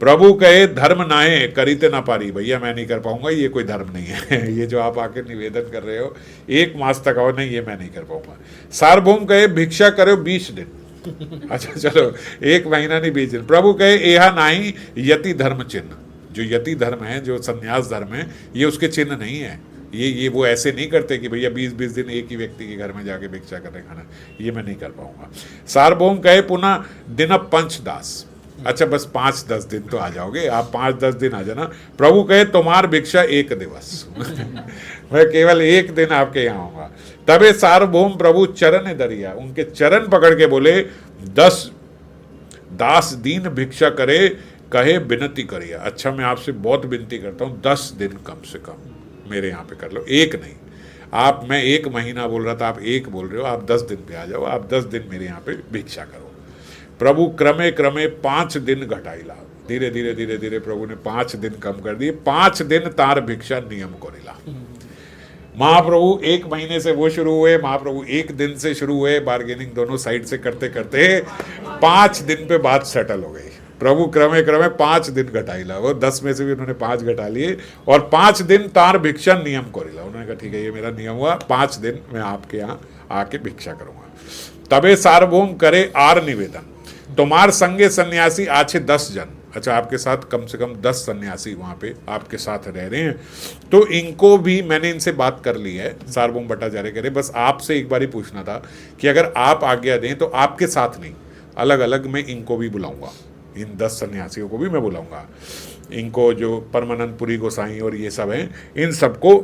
प्रभु कहे धर्म नाहे करीते ना पारी, भैया मैं नहीं कर पाऊंगा, ये कोई धर्म नहीं है ये जो आप आके निवेदन कर रहे हो एक मास तक आओ, नहीं ये मैं नहीं कर पाऊंगा। सार्वभौम कहे भिक्षा करो 20 दिन अच्छा चलो एक महीना नहीं 20 दिन। प्रभु कहे एहा नाही यति धर्म चिन्ह, जो यति धर्म है, जो संन्यास धर्म है, ये उसके चिन्ह नहीं है, ये वो ऐसे नहीं करते कि भैया 20-20 दिन एक ही व्यक्ति के घर में जाके भिक्षा करने खाना, ये मैं नहीं कर पाऊंगा। सार्वभौम कहे पुनः दिन पंचदास, अच्छा बस 5-10 दिन तो आ जाओगे आप, 5-10 दिन आ जाना। प्रभु कहे तुम्हार भिक्षा एक दिवस मैं केवल एक दिन आपके यहाँ आऊंगा। तबे सार्वभौम प्रभु चरण दरिया, उनके चरण पकड़ के बोले 10 दास दीन भिक्षा करे, कहे विनती करिए, अच्छा मैं आपसे बहुत विनती करता हूँ 10 दिन कम से कम मेरे यहाँ पे कर लो, एक नहीं। आप, मैं एक महीना बोल रहा था, आप एक बोल रहे हो, आप 10 दिन पे आ जाओ, आप 10 दिन मेरे यहाँ पे भिक्षा करो। प्रभु क्रमे क्रमे 5 दिन घटाइला, धीरे धीरे धीरे धीरे प्रभु ने 5 दिन कम कर दिए, 5 दिन तार भिक्षा नियम कोरिला। महाप्रभु एक महीने से वो शुरू हुए, महाप्रभु एक दिन से शुरू हुए, बार्गेनिंग दोनों साइड से करते करते 5 दिन पे बात सेटल हो गई। प्रभु क्रमे क्रमे 5 दिन घटाइला, वो 10 में से भी उन्होंने 5 घटा लिए, और 5 दिन तार भिक्षा नियम कोरिला, उन्होंने कहा ठीक है ये मेरा नियम हुआ, 5 दिन मैं आपके यहाँ आके भिक्षा करूंगा। तबे सार्वभौम करे आर निवेदन, तुम्हार संगे सन्यासी आछे 10 जन, अच्छा आपके साथ कम से कम 10 सन्यासी वहाँ पे आपके साथ रह रहे हैं, तो इनको भी मैंने इनसे बात कर ली है। सार्वभौम भट्टाचार्य कह रहे बस आपसे एक बार ही पूछना था कि अगर आप आज्ञा दें तो आपके साथ नहीं, अलग अलग मैं इनको भी बुलाऊंगा, इन 10 सन्यासियों को भी मैं बुलाऊंगा, इनको जो परमानंद पुरी गोसाई और ये सब हैं, इन सबको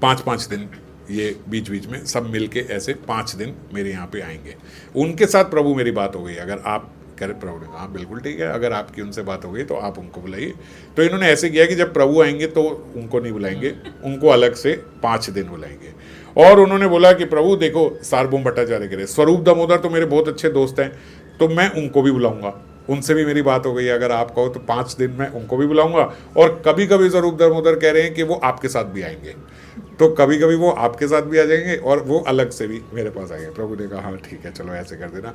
5-5 दिन ये बीच बीच में सब मिलके ऐसे 5 दिन मेरे यहाँ पे आएंगे। उनके साथ प्रभु मेरी बात हो गई, अगर आप कह प्रभु ने कहा बिल्कुल ठीक है, अगर आपकी उनसे बात हो गई तो आप उनको बुलाइए। तो इन्होंने ऐसे किया कि जब प्रभु आएंगे तो उनको नहीं बुलाएंगे, उनको अलग से 5 दिन बुलाएंगे। और उन्होंने बोला कि प्रभु देखो, सार्वभौम भट्टाचार्य कह रहे स्वरूप दामोदर तो मेरे बहुत अच्छे दोस्त हैं, तो मैं उनको भी बुलाऊंगा, उनसे भी मेरी बात हो गई, अगर आप कहो तो 5 दिन मैं उनको भी बुलाऊंगा, और कभी कभी स्वरूप दामोदर कह रहे हैं कि वो आपके साथ भी आएंगे। तो कभी कभी वो आपके साथ भी आ जाएंगे और वो अलग से भी मेरे पास आएंगे। प्रभु ने कहा हाँ ठीक है चलो ऐसे कर देना।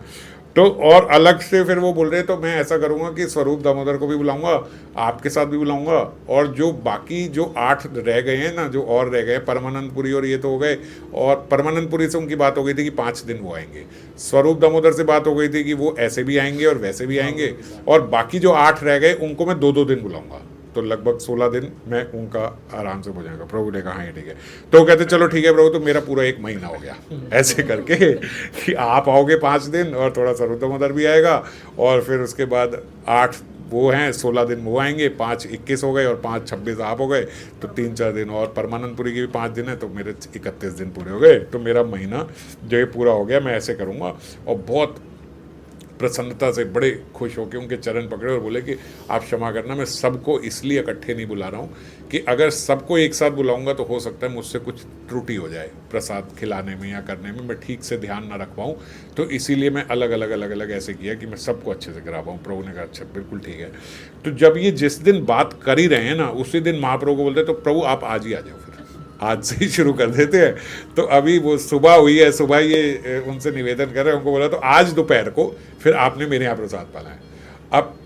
तो और अलग से फिर वो बोल रहे तो मैं ऐसा करूँगा कि स्वरूप दामोदर को भी बुलाऊंगा, आपके साथ भी बुलाऊंगा, और जो बाकी जो 8 रह गए हैं ना, जो और रह गए, परमानंदपुरी और ये तो हो गए, और परमानंदपुरी से उनकी बात हो गई थी कि 5 दिन वो आएंगे। स्वरूप दामोदर से बात हो गई थी कि वो ऐसे भी आएंगे और वैसे भी आएंगे, और बाकी जो 8 रह गए उनको मैं 2-2 दिन बुलाऊंगा, तो लगभग 16 दिन में उनका आराम से हो जाएगा। प्रभु ने कहा हाँ ठीक है। तो वो कहते चलो ठीक है प्रभु, तो मेरा पूरा 1 महीना हो गया ऐसे करके कि आप आओगे 5 दिन और थोड़ा सा रुद्रमोदर भी आएगा, और फिर उसके बाद 8 वो हैं, 16 दिन वो आएंगे, 5 21 हो गए और 5 26 आप हो गए, तो 3-4 दिन, और परमानंदपुरी के भी 5 दिन है, तो मेरे 31 दिन पूरे हो गए। तो मेरा महीना जो ये पूरा हो गया, मैं ऐसे करूँगा। और बहुत प्रसन्नता से बड़े खुश होकर उनके चरण पकड़े और बोले कि आप क्षमा करना, मैं सबको इसलिए इकट्ठे नहीं बुला रहा हूँ कि अगर सबको एक साथ बुलाऊंगा तो हो सकता है मुझसे कुछ त्रुटि हो जाए प्रसाद खिलाने में या करने में, मैं ठीक से ध्यान ना रख पाऊँ, तो इसीलिए मैं अलग अलग ऐसे किया कि मैं सबको अच्छे से करा पाऊँ। प्रभु ने कहा अच्छा बिल्कुल ठीक है। तो जब ये जिस दिन बात कर ही रहे हैं ना, उसी दिन महाप्रभु को बोलते तो प्रभु आप आज ही आ जाओ, फिर आज से ही शुरू कर देते हैं। तो अभी वो सुबह हुई है, सुबह ये उनसे निवेदन कर रहे हैं, उनको बोला तो आज दोपहर को फिर आपने मेरे यहाँ प्रसाद पाला है। अब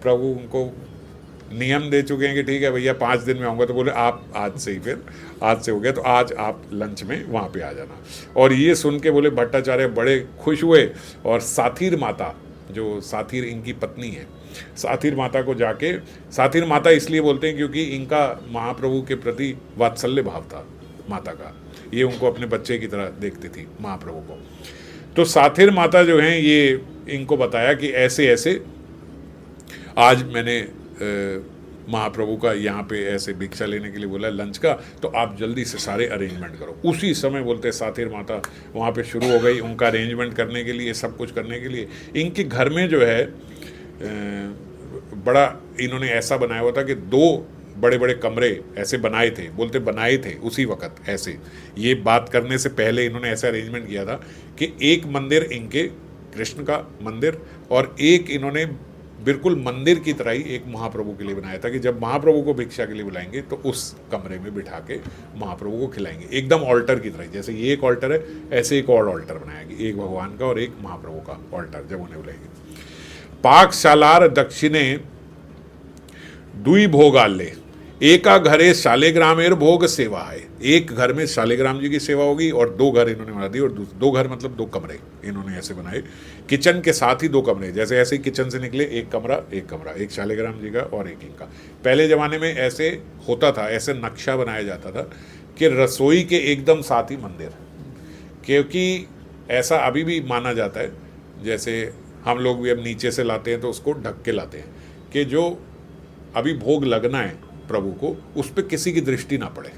प्रभु उनको नियम दे चुके हैं कि ठीक है भैया 5 दिन में आऊँगा, तो बोले आप आज से ही, फिर आज से हो गया, तो आज आप लंच में वहाँ पे आ जाना। और ये सुन के बोले भट्टाचार्य बड़े खुश हुए, और साथीर माता, जो साथीर इनकी पत्नी है, साथीर माता को जाके, साथीर माता इसलिए बोलते हैं क्योंकि इनका महाप्रभु के प्रति वात्सल्य भाव था माता का, ये उनको अपने बच्चे की तरह देखती थी महाप्रभु को। तो साथीर माता जो हैं ये इनको बताया कि ऐसे ऐसे आज मैंने महाप्रभु का यहाँ पे ऐसे भिक्षा लेने के लिए बोला लंच का, तो आप जल्दी से सारे अरेंजमेंट करो। उसी समय बोलते साथीर माता वहाँ पे शुरू हो गई उनका अरेंजमेंट करने के लिए, सब कुछ करने के लिए। इनके घर में जो है बड़ा इन्होंने ऐसा बनाया हुआ था कि 2 बड़े बड़े कमरे ऐसे बनाए थे, बोलते बनाए थे उसी वक्त ऐसे। ये बात करने से पहले इन्होंने ऐसा अरेंजमेंट किया था कि एक मंदिर इनके कृष्ण का मंदिर, और एक इन्होंने बिल्कुल मंदिर की तरह ही एक महाप्रभु के लिए बनाया था कि जब महाप्रभु को भिक्षा के लिए बुलाएंगे तो उस कमरे में बिठा के महाप्रभु को खिलाएंगे, एकदम ऑल्टर की तरह। जैसे ये एक ऑल्टर है, ऐसे एक और ऑल्टर बनाया कि एक भगवान का और एक महाप्रभु का ऑल्टर जब उन्हें बुलाएंगे। पाकशालार दक्षिणे 2 भोगाले, एका घरे शालिग्रामेर भोग सेवा है। एक घर में शालिग्राम जी की सेवा होगी, और 2 घर इन्होंने बना दी, और 2 घर मतलब 2 कमरे इन्होंने ऐसे बनाए, किचन के साथ ही 2 कमरे। जैसे ऐसे ही किचन से निकले एक कमरा, एक शालिग्राम जी का और एक इनका। पहले ज़माने में ऐसे होता था, ऐसे नक्शा बनाया जाता था कि रसोई के एकदम साथ ही मंदिर, क्योंकि ऐसा अभी भी माना जाता है, जैसे हम लोग भी अब नीचे से लाते हैं तो उसको ढक के लाते हैं, कि जो अभी भोग लगना है प्रभु को उस पर किसी की दृष्टि ना पड़े।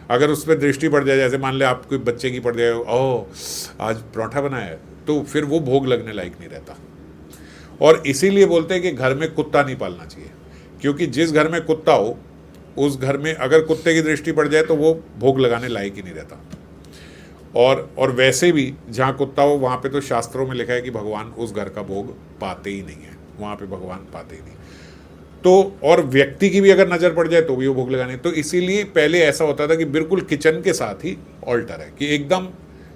अगर उस पर दृष्टि पड़ जाए, जैसे मान ले आप कोई बच्चे की पड़ जाए, ओह आज पराठा बनाया है, तो फिर वो भोग लगने लायक नहीं रहता। और इसीलिए बोलते हैं कि घर में कुत्ता नहीं पालना चाहिए, क्योंकि जिस घर में कुत्ता हो उस घर में अगर कुत्ते की दृष्टि पड़ जाए तो वो भोग लगाने लायक ही नहीं रहता। और वैसे भी जहाँ कुत्ता हो वहाँ पे तो शास्त्रों में लिखा है कि भगवान उस घर का भोग पाते ही नहीं है, वहाँ पे भगवान पाते ही नहीं। तो और व्यक्ति की भी अगर नज़र पड़ जाए तो भी वो भोग लगाने। तो इसीलिए पहले ऐसा होता था कि बिल्कुल किचन के साथ ही ऑल्टर है, कि एकदम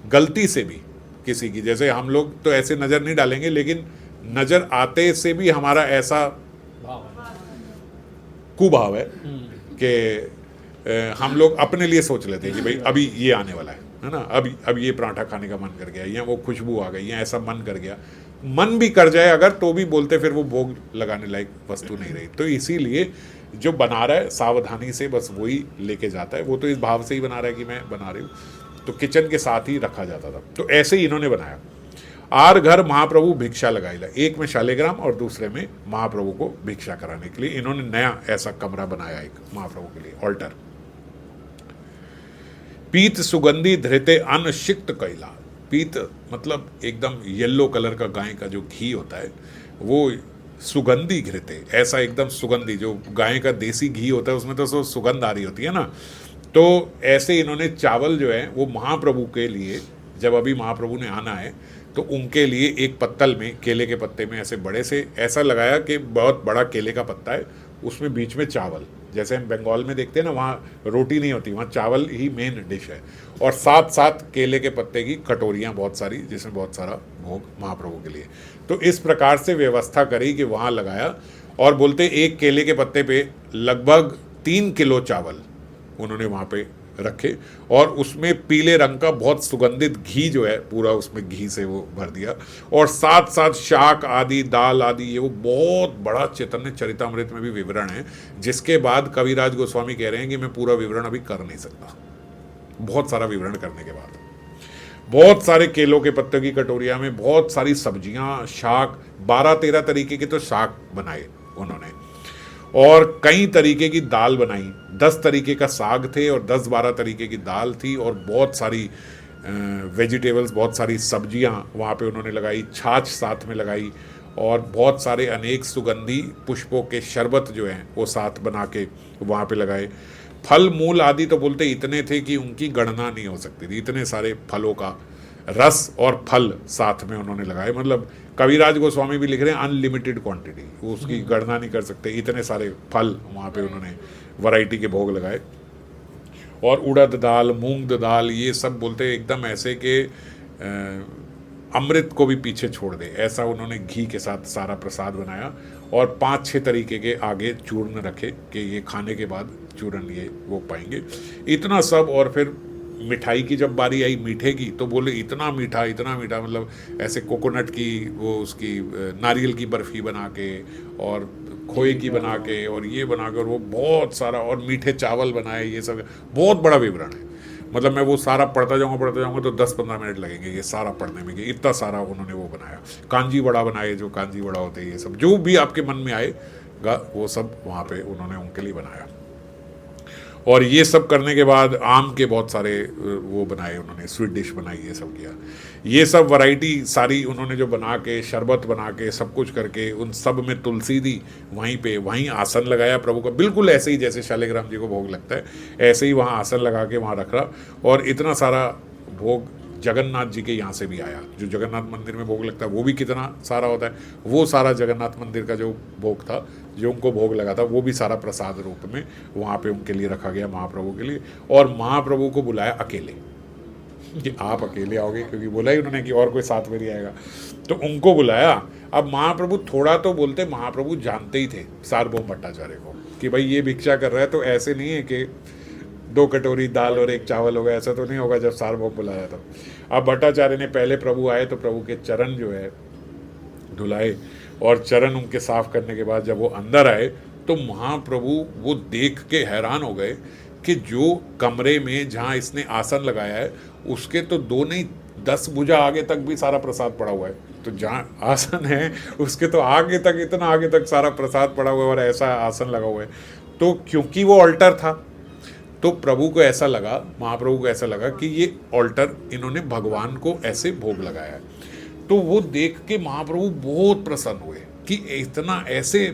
गलती से भी किसी की, जैसे हम लोग तो ऐसे नज़र नहीं डालेंगे, लेकिन नज़र आते से भी हमारा ऐसा कुभाव है कि हम लोग अपने लिए सोच लेते हैं कि भाई अभी ये आने वाला है ना, अब ये पराठा खाने का मन कर गया, या वो खुशबू आ गई, या ऐसा मन कर गया। मन भी कर जाए अगर तो भी बोलते फिर वो भोग लगाने लायक वस्तु नहीं रही। तो इसीलिए जो बना रहा है सावधानी से बस वही लेके जाता है, वो तो इस भाव से ही बना रहा है कि मैं बना रही हूँ, तो किचन के साथ ही रखा जाता था। तो ऐसे ही इन्होंने बनाया। आर घर महाप्रभु भिक्षा लगाईला, एक में शालिग्राम और दूसरे में महाप्रभु को भिक्षा कराने के लिए इन्होंने नया ऐसा कमरा बनाया, एक महाप्रभु के लिए ऑल्टर। पीत सुगंधी धृते अन्न शिक्त कैला, पीत मतलब एकदम येलो कलर का गाय का जो घी होता है वो सुगंधी घृते, ऐसा एकदम सुगंधी, जो गाय का देसी घी होता है उसमें तो सुगंध आ रही होती है ना, तो ऐसे इन्होंने चावल जो है वो महाप्रभु के लिए, जब अभी महाप्रभु ने आना है तो उनके लिए एक पत्तल में केले के पत्ते में ऐसे बड़े से ऐसा लगाया कि बहुत बड़ा केले का पत्ता है, उसमें बीच में चावल, जैसे हम बंगाल में देखते हैं ना, वहाँ रोटी नहीं होती, वहाँ चावल ही मेन डिश है, और साथ साथ केले के पत्ते की कटोरियाँ बहुत सारी, जिसमें बहुत सारा भोग महाप्रभु के लिए। तो इस प्रकार से व्यवस्था करी कि वहाँ लगाया, और बोलते एक केले के पत्ते पे लगभग 3 किलो चावल उन्होंने वहाँ पे रखे, और उसमें पीले रंग का बहुत सुगंधित घी जो है पूरा, उसमें घी से वो भर दिया, और साथ साथ शाक आदि, दाल आदि, ये वो बहुत बड़ा चैतन्य चरितामृत में भी विवरण है, जिसके बाद कविराज गोस्वामी कह रहे हैं कि मैं पूरा विवरण अभी कर नहीं सकता। बहुत सारा विवरण करने के बाद बहुत सारे केलों के पत्ते की कटोरिया में बहुत सारी सब्जियां, शाक, 12-13 तरीके के तो शाक बनाए उन्होंने, और कई तरीके की दाल बनाई, 10 तरीके का साग थे और 10-12 तरीके की दाल थी, और बहुत सारी वेजिटेबल्स, बहुत सारी सब्जियां वहाँ पे उन्होंने लगाई, छाछ साथ में लगाई, और बहुत सारे अनेक सुगंधी पुष्पों के शरबत जो हैं वो साथ बना के वहाँ पे लगाए। फल मूल आदि तो बोलते इतने थे कि उनकी गणना नहीं हो सकती थी, इतने सारे फलों का रस और फल साथ में उन्होंने लगाए। मतलब कविराज गोस्वामी भी लिख रहे हैं अनलिमिटेड क्वांटिटी, वो उसकी गणना नहीं कर सकते, इतने सारे फल वहाँ पे उन्होंने वैरायटी के भोग लगाए। और उड़द दाल, मूंग दाल, ये सब बोलते एकदम ऐसे कि अमृत को भी पीछे छोड़ दे, ऐसा उन्होंने घी के साथ सारा प्रसाद बनाया, और 5-6 तरीके के आगे चूर्ण रखे कि ये खाने के बाद चूर्ण ये वो पाएंगे, इतना सब। और फिर मिठाई की जब बारी आई मीठे की, तो बोले इतना मीठा, इतना मीठा, मतलब ऐसे कोकोनट की वो उसकी नारियल की बर्फ़ी बना के, और खोए की बना के, और ये बना कर वो बहुत सारा, और मीठे चावल बनाए, ये सब बहुत बड़ा विवरण है। मतलब मैं वो सारा पढ़ता जाऊँगा तो 10-15 मिनट लगेंगे ये सारा पढ़ने में, कि इतना सारा उन्होंने वो बनाया। कांजी वड़ा बनाए, जो कांजी वड़ा होते हैं, ये सब जो भी आपके मन में आएगा वो सब वहाँ पे उन्होंने उनके लिए बनाया। और ये सब करने के बाद आम के बहुत सारे वो बनाए उन्होंने, स्वीट डिश बनाई, ये सब किया। ये सब वैरायटी सारी उन्होंने जो बना के, शरबत बना के, सब कुछ करके, उन सब में तुलसी दी, वहीं पे वहीं आसन लगाया प्रभु का, बिल्कुल ऐसे ही जैसे शालिग्राम जी को भोग लगता है, ऐसे ही वहाँ आसन लगा के वहाँ रख रहा। और इतना सारा भोग जगन्नाथ जी के यहाँ से भी आया, जो जगन्नाथ मंदिर में भोग लगता है वो भी कितना सारा होता है, वो सारा जगन्नाथ मंदिर का जो भोग था, जो उनको भोग लगा था, वो भी सारा प्रसाद रूप में वहाँ पे उनके लिए रखा गया, महाप्रभु के लिए। और महाप्रभु को बुलाया अकेले, कि आप अकेले आओगे, क्योंकि बोला ही उन्होंने कि और कोई साथ में नहीं आएगा, तो उनको बुलाया। अब महाप्रभु थोड़ा तो बोलते, महाप्रभु जानते ही थे सार्वभौम भट्टाचार्य को कि भाई ये भिक्षा कर रहा है, तो ऐसे नहीं है कि 2 कटोरी दाल और 1 चावल होगा, ऐसा तो नहीं होगा जब सार्वभौम बुलाया था। अब भट्टाचार्य ने पहले प्रभु आए तो प्रभु के चरण जो है धुलाए, और चरण उनके साफ करने के बाद जब वो अंदर आए तो महाप्रभु वो देख के हैरान हो गए कि जो कमरे में जहाँ इसने आसन लगाया है उसके तो 2 नहीं 10 भुजा आगे तक भी सारा प्रसाद पड़ा हुआ है, तो जहाँ आसन है उसके तो आगे तक, इतना आगे तक सारा प्रसाद पड़ा हुआ है, और ऐसा आसन लगा हुआ है। तो क्योंकि वो ऑल्टर था, तो प्रभु को ऐसा लगा, महाप्रभु को ऐसा लगा कि ये ऑल्टर इन्होंने भगवान को ऐसे भोग लगाया है। तो वो देख के महाप्रभु बहुत प्रसन्न हुए कि इतना ऐसे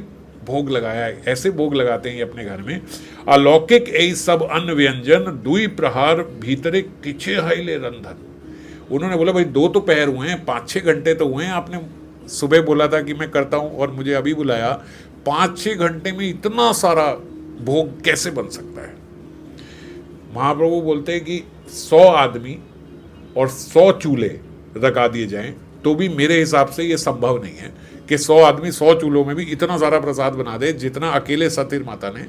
भोग लगाया है, ऐसे भोग लगाते हैं ये अपने घर में। अलौकिक ए सब अन्न व्यंजन, 2 प्रहार भीतरे किछे हाइले रंधन। उन्होंने बोला भाई 2 तो पहर हुए हैं, 5-6 घंटे तो हुए हैं, आपने सुबह बोला था कि मैं करता हूँ और मुझे अभी बुलाया, 5-6 घंटे में इतना सारा भोग कैसे बन सकता है। महाप्रभु बोलते हैं कि 100 आदमी और 100 चूल्हे लगा दिए जाएं तो भी मेरे हिसाब से ये संभव नहीं है कि 100 आदमी 100 चूल्हों में भी इतना सारा प्रसाद बना दे, जितना अकेले सती माता ने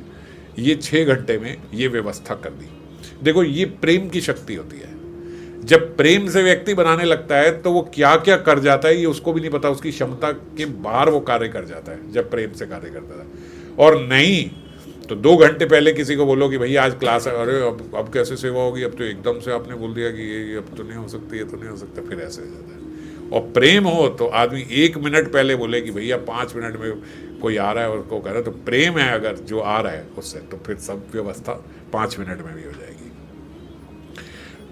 ये 6 घंटे में ये व्यवस्था कर दी। देखो ये प्रेम की शक्ति होती है, जब प्रेम से व्यक्ति बनाने लगता है तो वो क्या क्या कर जाता है ये उसको भी नहीं पता, उसकी क्षमता के बाहर वो कार्य कर जाता है जब प्रेम से कार्य करता है। और नहीं तो 2 घंटे पहले किसी को बोलो कि भैया आज क्लास है, अरे अब कैसे सेवा होगी, अब तो एकदम से आपने बोल दिया कि ये अब तो नहीं हो सकती, ये तो नहीं हो सकता, फिर ऐसे हो जाता है। और प्रेम हो तो आदमी 1 मिनट पहले बोले कि भैया 5 मिनट में कोई आ रहा है और को कह रहा है, तो प्रेम है अगर जो आ रहा है उससे, तो फिर सब व्यवस्था 5 मिनट में भी हो जाएगी।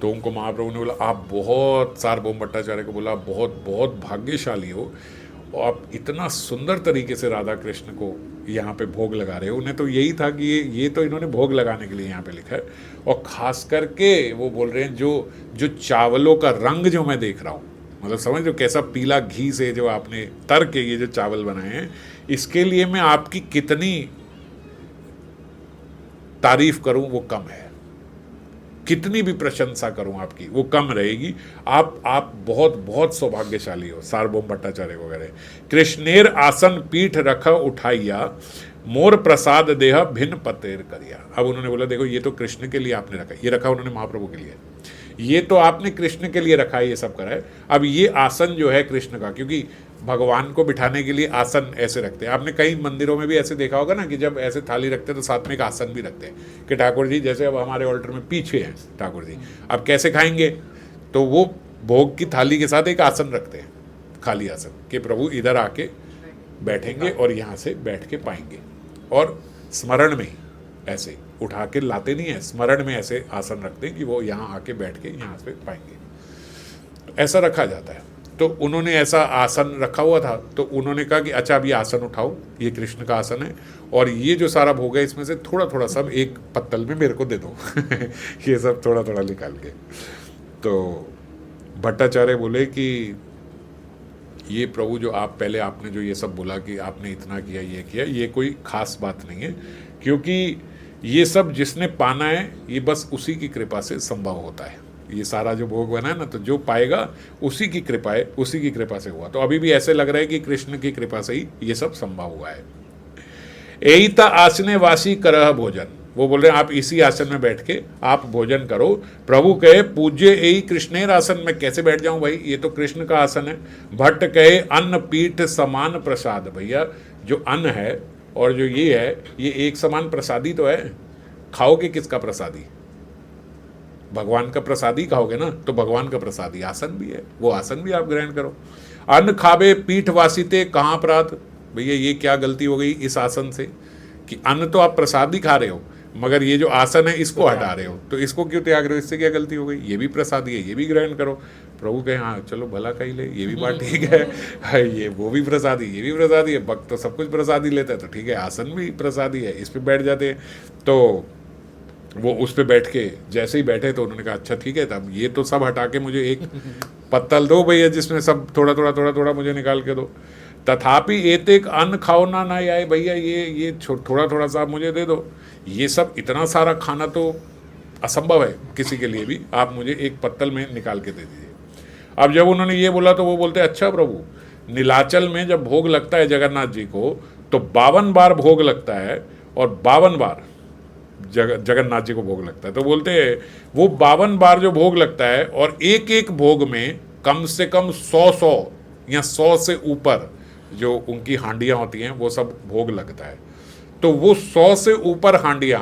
तो उनको महाप्रभु ने बोला आप बहुत, सार्वभौम भट्टाचार्य को बोला बहुत बहुत भाग्यशाली हो, और आप इतना सुंदर तरीके से राधा कृष्ण को यहाँ पे भोग लगा रहे हो। उन्हें तो यही था कि ये तो इन्होंने भोग लगाने के लिए यहाँ पे लिखा है। और ख़ास करके वो बोल रहे हैं जो चावलों का रंग जो मैं देख रहा हूँ, मतलब समझ लो कैसा पीला घी से जो आपने तर के ये जो चावल बनाए हैं, इसके लिए मैं आपकी कितनी तारीफ करूं वो कम है, कितनी भी प्रशंसा करूं आपकी वो कम रहेगी। आप बहुत बहुत सौभाग्यशाली हो। सार्वभौम भट्टाचार्य वगैरह, कृष्णेर आसन पीठ रख उठाइया, मोर प्रसाद देह भिन्न पतेर करिया। अब उन्होंने बोला देखो ये तो कृष्ण के लिए आपने रखा, ये रखा उन्होंने महाप्रभु के लिए, ये तो आपने कृष्ण के लिए रखा है, ये सब करा है। अब ये आसन जो है कृष्ण का, क्योंकि भगवान को बिठाने के लिए आसन ऐसे रखते हैं। आपने कई मंदिरों में भी ऐसे देखा होगा ना कि जब ऐसे थाली रखते हैं तो साथ में एक आसन भी रखते हैं कि ठाकुर जी जैसे अब हमारे ऑल्टर में पीछे हैं ठाकुर जी, अब कैसे खाएंगे, तो वो भोग की थाली के साथ एक आसन रखते हैं, खाली आसन, कि प्रभु इधर आके बैठेंगे और यहाँ से बैठ के पाएंगे। और स्मरण में ही ऐसे उठा के लाते नहीं है, स्मरण में ऐसे आसन रखते हैं कि वो यहाँ आके बैठ के यहाँ से पाएंगे, तो ऐसा रखा जाता है। तो उन्होंने ऐसा आसन रखा हुआ था, तो उन्होंने कहा कि अच्छा अब ये आसन उठाओ, ये कृष्ण का आसन है और ये जो सारा भोग है इसमें से थोड़ा थोड़ा सब एक पत्तल में मेरे को दे दो ये सब थोड़ा थोड़ा निकाल के। तो भट्टाचार्य बोले कि ये प्रभु जो आप पहले आपने जो ये सब बोला कि आपने इतना किया, ये किया, ये कोई खास बात नहीं है, क्योंकि ये सब जिसने पाना है ये बस उसी की कृपा से संभव होता है। ये सारा जो भोग बना है ना, तो जो पाएगा उसी की कृपा है, उसी की कृपा से हुआ। तो अभी भी ऐसे लग रहा है कि कृष्ण की कृपा से ही ये सब संभव हुआ है। एईता आसने वासी करह भोजन, वो बोल रहे हैं आप इसी आसन में बैठ के आप भोजन करो। प्रभु कहे पूज्य एई कृष्णेर आसन में कैसे बैठ जाऊं भाई, ये तो कृष्ण का आसन है। भट्ट कहे अन्न पीठ समान प्रसाद, भैया जो अन्न है और जो ये है ये एक समान प्रसादी तो है, खाओगे किसका प्रसादी, भगवान का प्रसादी खाओगे ना, तो भगवान का प्रसादी आसन भी है, वो आसन भी आप ग्रहण करो। अन्न खाबे पीठ वासिते कहाँ अपराध, भैया ये क्या गलती हो गई इस आसन से कि अन्न तो आप प्रसादी खा रहे हो मगर ये जो आसन है इसको हटा रहे हो, तो इसको क्यों त्याग रहे हो, इससे क्या गलती हो गई, ये भी प्रसादी है, ये भी ग्रहण करो। प्रभु कहे हाँ चलो भला कही ले, ये भी बात ठीक है ये वो भी प्रसादी, ये भी प्रसादी है, भक्त तो सब कुछ प्रसादी लेता है, तो ठीक है आसन भी प्रसादी है, इस पर बैठ जाते हैं। तो वो उस पर बैठ के जैसे ही बैठे तो उन्होंने कहा अच्छा ठीक है, तब ये तो सब हटा के मुझे एक पत्तल दो भैया जिसमें सब थोड़ा थोड़ा थोड़ा थोड़ा मुझे निकाल के दो। तथापि एतेक अन्न खाओ ना आए, भैया ये थोड़ा थोड़ा सा मुझे दे दो, ये सब इतना सारा खाना तो असंभव है किसी के लिए भी, आप मुझे एक पत्तल में निकाल के दे दीजिए। अब जब उन्होंने ये बोला तो वो बोलते अच्छा प्रभु नीलाचल में जब भोग लगता है जगन्नाथ जी को तो 52 बार भोग लगता है और 52 बार जगन्नाथ जी को भोग लगता है। तो बोलते हैं वो 52 बार जो भोग लगता है और एक एक भोग में कम से कम 100 या 100 से ऊपर जो उनकी हांडियां होती हैं वो सब भोग लगता है। तो वो 100 से ऊपर हांडियां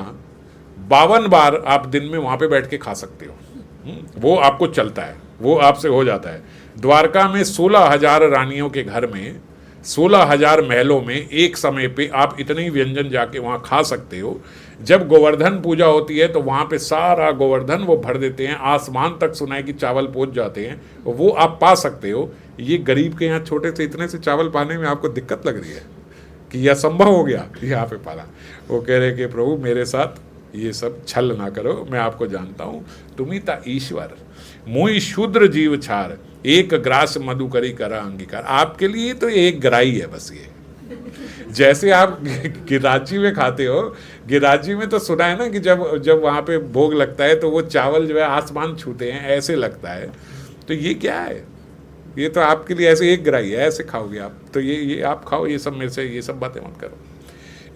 52 बार आप दिन में वहां पे बैठ के खा सकते हो, वो आपको चलता है, वो आपसे हो जाता है। द्वारका में 16,000 रानियों के घर में 16,000 महलों में एक समय पे आप इतने ही व्यंजन जाके वहाँ खा सकते हो। जब गोवर्धन पूजा होती है तो वहाँ पे सारा गोवर्धन वो भर देते हैं, आसमान तक सुनाए कि चावल पहुँच जाते हैं, वो आप पा सकते हो। ये गरीब के यहाँ छोटे से इतने से चावल पाने में आपको दिक्कत लग रही है कि यह संभव हो गया यहाँ पे पाना। वो कह रहे कि प्रभु मेरे साथ ये सब छल ना करो, मैं आपको जानता हूँ, तुम्ही ता ईश्वर मुई शूद्र जीव छार, एक ग्रास मधु करी करा अंगीकार। आपके लिए तो एक ग्राही है बस ये, जैसे आप गिरिराज में खाते हो, गिरिराज में तो सुना है ना कि जब वहाँ पे भोग लगता है तो वो चावल जो है आसमान छूते हैं, ऐसे लगता है। तो ये क्या है, ये तो आपके लिए ऐसे एक ग्राही है, ऐसे खाओगे आप, तो ये आप खाओ, ये सब मेरे से ये सब बातें मत करो।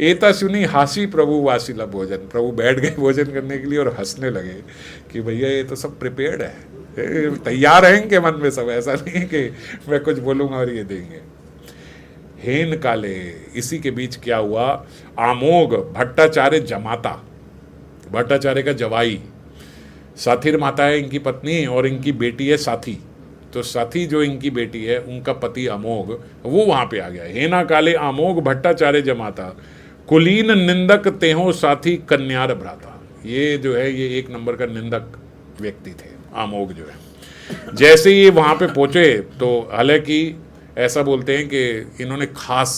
एता सुनी हासी प्रभु वासिला भोजन, प्रभु बैठ गए भोजन करने के लिए और हंसने लगे कि भैया ये तो सब प्रिपेयर्ड है, तैयार रहेंगे मन में सब, ऐसा नहीं कि मैं कुछ बोलूँगा और ये देंगे। हेन काले, इसी के बीच क्या हुआ, आमोग भट्टाचार्य जमाता, भट्टाचार्य का जवाई, साथिर माता है इनकी पत्नी और इनकी बेटी है साथी। तो साथी जो इनकी बेटी है उनका पति अमोघ वो वहाँ पे आ गया। हेना काले आमोघ भट्टाचार्य जमाता, कुलीन निंदक तेहो साथी कन्यार भ्राता। ये जो है ये एक नंबर का निंदक व्यक्ति थे आमोघ जो है। जैसे ये वहाँ पे पहुँचे तो हालांकि ऐसा बोलते हैं कि इन्होंने खास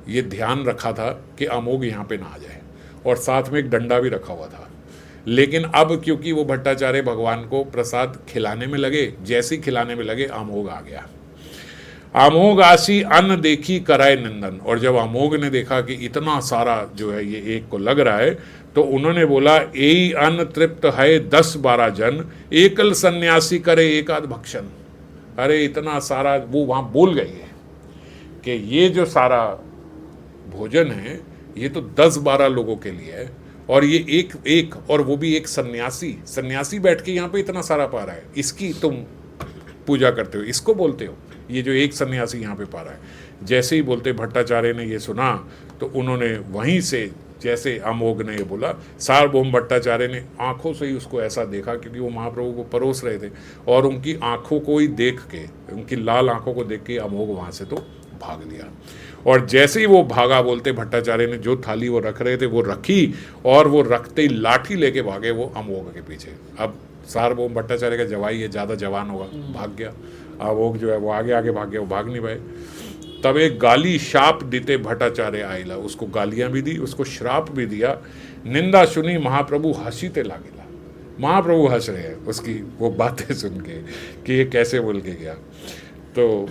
ये ध्यान रखा था कि अमोघ यहाँ पे ना आ जाए और साथ में एक डंडा भी रखा हुआ था। लेकिन अब क्योंकि वो भट्टाचार्य भगवान को प्रसाद खिलाने में लगे, जैसे ही खिलाने में लगे अमोघ आ गया। अमोघ आसी अन्न देखी कराए निंदन। और जब अमोघ ने देखा कि इतना सारा जो है ये एक को लग रहा है, तो उन्होंने बोला यही अन्न तृप्त है 10-12 जन, एकल सन्यासी करे एकाध भक्षण। अरे इतना सारा, वो वहां बोल गई है कि ये जो सारा भोजन है ये तो 10-12 लोगों के लिए है, और ये एक और वो भी एक सन्यासी बैठ के यहाँ पे इतना सारा पा रहा है, इसकी तुम पूजा करते हो, इसको बोलते हो, ये जो एक सन्यासी यहाँ पे पा रहा है। जैसे ही बोलते भट्टाचार्य ने ये सुना तो उन्होंने वहीं से, जैसे अमोघ ने ये बोला, सार्वभौम भट्टाचार्य ने आंखों से ही उसको ऐसा देखा, क्योंकि वो महाप्रभु को परोस रहे थे, और उनकी आंखों को ही देख के, उनकी लाल आंखों को देख के अमोघ वहाँ से तो भाग लिया। और जैसे ही वो भागा, बोलते भट्टाचार्य ने जो थाली वो रख रहे थे वो रखी, और वो रखते ही लाठी लेके भागे वो अमोघ के पीछे। अब सार्वभौम भट्टाचार्य का जवाई है, ज़्यादा जवान होगा, भाग गया। अमोघ जो है वो आगे आगे भाग गया, वो भाग नहीं पाए। तब एक गाली शाप देते भट्टाचार्य आइला, उसको गालियां भी दी, उसको श्राप भी दिया। निंदा सुनी महाप्रभु हंसीते लागेला। महाप्रभु हंस रहे हैं उसकी वो बातें सुन के कि ये कैसे बोल के गया। तो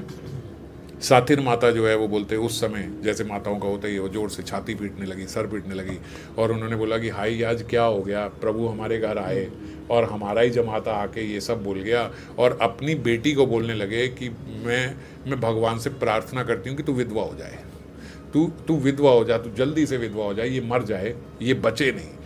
साथिर माता जो है वो बोलते उस समय, जैसे माताओं का होता ही है, वो जोर से छाती पीटने लगी, सर पीटने लगी, और उन्होंने बोला कि हाई आज क्या हो गया, प्रभु हमारे घर आए और हमारा ही जमाता आके ये सब बोल गया। और अपनी बेटी को बोलने लगे कि मैं भगवान से प्रार्थना करती हूँ कि तू विधवा हो जाए, तू विधवा हो जा, तू जल्दी से विधवा हो जाए, ये मर जाए, ये बचे नहीं।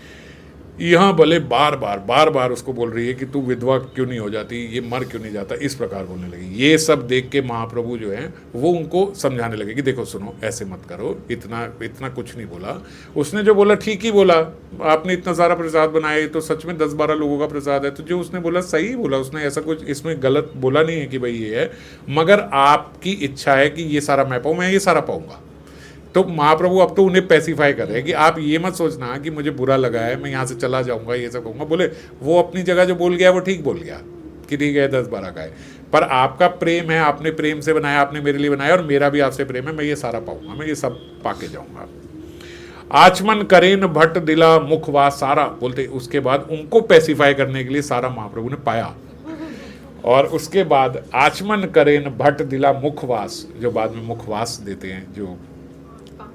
यहाँ भले बार बार उसको बोल रही है कि तू विधवा क्यों नहीं हो जाती, ये मर क्यों नहीं जाता, इस प्रकार बोलने लगी। ये सब देख के महाप्रभु जो है वो उनको समझाने लगे कि देखो सुनो, ऐसे मत करो, इतना कुछ नहीं बोला। उसने जो बोला ठीक ही बोला, आपने इतना सारा प्रसाद बनाया तो सच में 10-12 लोगों का प्रसाद है, तो जो उसने बोला सही बोला, उसने ऐसा कुछ इसमें गलत बोला नहीं है कि भाई ये है, मगर आपकी इच्छा है कि ये सारा मैं पाऊँ, मैं ये सारा पाऊँगा। तो महाप्रभु अब तो उन्हें पैसिफाई कर रहे हैं कि आप ये मत सोचना कि मुझे बुरा लगा है, मैं यहाँ से चला जाऊँगा, ये सब कहूँगा। बोले वो अपनी जगह जो बोल गया वो ठीक बोल गया कि ठीक है 10-12 का है, पर आपका प्रेम है, आपने प्रेम से बनाया, आपने मेरे लिए बनाया, और मेरा भी आपसे प्रेम है, मैं ये सारा पाऊँगा, मैं ये सब पाके जाऊँगा। आचमन करेन भट्ट दिला मुखवास सारा, बोलते उसके बाद उनको पैसिफाई करने के लिए सारा महाप्रभु ने पाया। और उसके बाद आचमन करेन भट्ट दिला मुखवास, जो बाद में मुखवास देते हैं, जो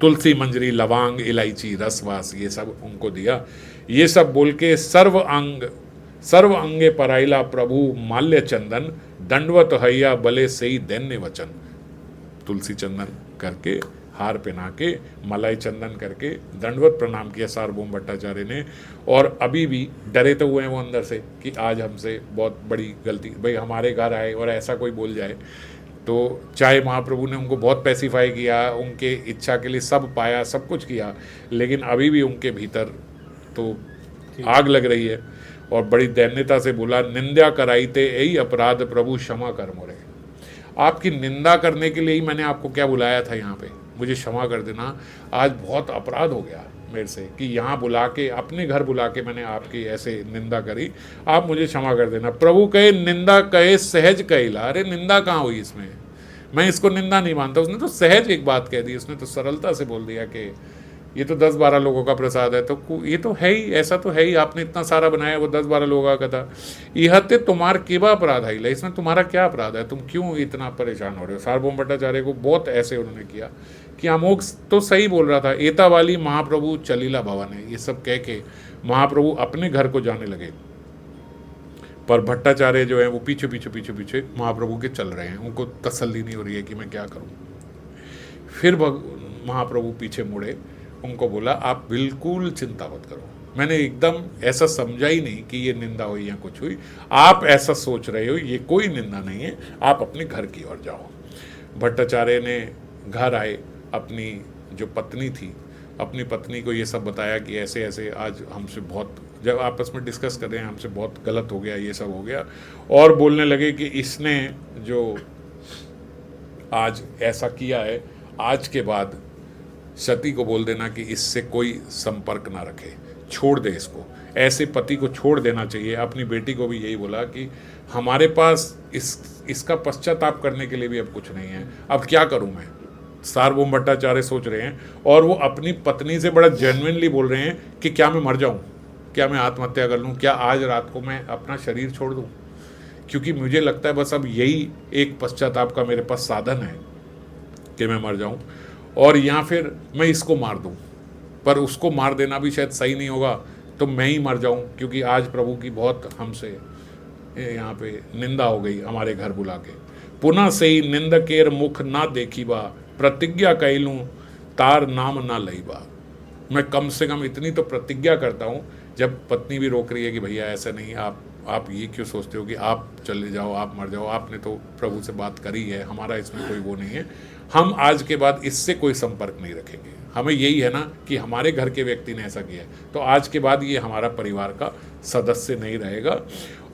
तुलसी मंजरी लवांग इलायची रसवास, ये सब उनको दिया। ये सब बोल के सर्व अंगे पराइला प्रभु माल्य चंदन, दंडवत हैया बले सही दैन्य वचन। तुलसी चंदन करके, हार पहना के, मलाई चंदन करके दंडवत प्रणाम किया सार्वभौम भट्टाचार्य ने। और अभी भी डरे तो हुए हैं वो अंदर से कि आज हमसे बहुत बड़ी गलती, भाई हमारे घर आए और ऐसा कोई बोल जाए। तो चाहे महाप्रभु ने उनको बहुत पैसिफाई किया, उनके इच्छा के लिए सब पाया, सब कुछ किया, लेकिन अभी भी उनके भीतर तो आग लग रही है। और बड़ी दैन्यता से बोला, निंदा कराईते यही अपराध प्रभु क्षमा कर मोरे। आपकी निंदा करने के लिए ही मैंने आपको क्या बुलाया था यहाँ पे, मुझे क्षमा कर देना, आज बहुत अपराध हो गया मेरे से कि यहाँ बुला के, अपने घर बुला के मैंने आपकी ऐसे निंदा करी, आप मुझे क्षमा कर देना। प्रभु कहे निंदा कहे सहज कहिला। अरे निंदा कहाँ हुई इसमें, मैं इसको निंदा नहीं मानता। उसने तो सहज एक बात कह दी, उसने तो सरलता से बोल दिया कि ये तो 10-12 लोगों का प्रसाद है, तो ये तो है ही, ऐसा तो है ही, आपने इतना सारा बनाया, वो 10-12 लोगों का था। यहते तुम्हार केवा अपराध है, इसमें तुम्हारा क्या अपराध है, तुम क्यों इतना परेशान हो रहे हो। सार्वभौम भट्टाचार्य को बहुत ऐसे उन्होंने किया कि अमोघ तो सही बोल रहा था। एता वाली महाप्रभु चलीला भवन है, ये सब कह के महाप्रभु अपने घर को जाने लगे, पर भट्टाचार्य जो है वो पीछे महाप्रभु के चल रहे हैं, उनको तसल्ली नहीं हो रही है कि मैं क्या करूं। फिर महाप्रभु पीछे मुड़े, उनको बोला आप बिल्कुल चिंता मत करो, मैंने एकदम ऐसा समझा ही नहीं कि ये निंदा हुई या कुछ हुई, आप ऐसा सोच रहे हो, ये कोई निंदा नहीं है, आप अपने घर की ओर जाओ। भट्टाचार्य ने घर आए, अपनी जो पत्नी थी, अपनी पत्नी को ये सब बताया कि ऐसे ऐसे आज हमसे बहुत, जब आपस में डिस्कस कर रहे हैं, हमसे बहुत गलत हो गया, ये सब हो गया। और बोलने लगे कि इसने जो आज ऐसा किया है, आज के बाद सती को बोल देना कि इससे कोई संपर्क ना रखे, छोड़ दे इसको, ऐसे पति को छोड़ देना चाहिए। अपनी बेटी को भी यही बोला कि हमारे पास इसका पश्चाताप करने के लिए भी अब कुछ नहीं है, अब क्या करूं मैं। सार्वभौम भट्टाचार्य सोच रहे हैं, और वो अपनी पत्नी से बड़ा जेन्युइनली बोल रहे हैं कि क्या मैं मर जाऊं, क्या मैं आत्महत्या कर लूं, क्या आज रात को मैं अपना शरीर छोड़ दूं, क्योंकि मुझे लगता है बस अब यही एक पश्चाताप का मेरे पास साधन है कि मैं मर जाऊं, और या फिर मैं इसको मार दूं, पर उसको मार देना भी शायद सही नहीं होगा, तो मैं ही मर जाऊं, क्योंकि आज प्रभु की बहुत हमसे यहाँ पे निंदा हो गई हमारे घर बुला के। पुनः से ही निंदकेर मुख ना देखी बा, प्रतिज्ञा कैलूं तार नाम ना लई बा। मैं कम से कम इतनी तो प्रतिज्ञा करता हूँ, जब पत्नी भी रोक रही है कि भैया ऐसे नहीं, आप ये क्यों सोचते हो कि आप चले जाओ, आप मर जाओ, आपने तो प्रभु से बात करी है, हमारा इसमें कोई वो नहीं है, हम आज के बाद इससे कोई संपर्क नहीं रखेंगे। हमें यही है ना कि हमारे घर के व्यक्ति ने ऐसा किया है, तो आज के बाद ये हमारा परिवार का सदस्य नहीं रहेगा।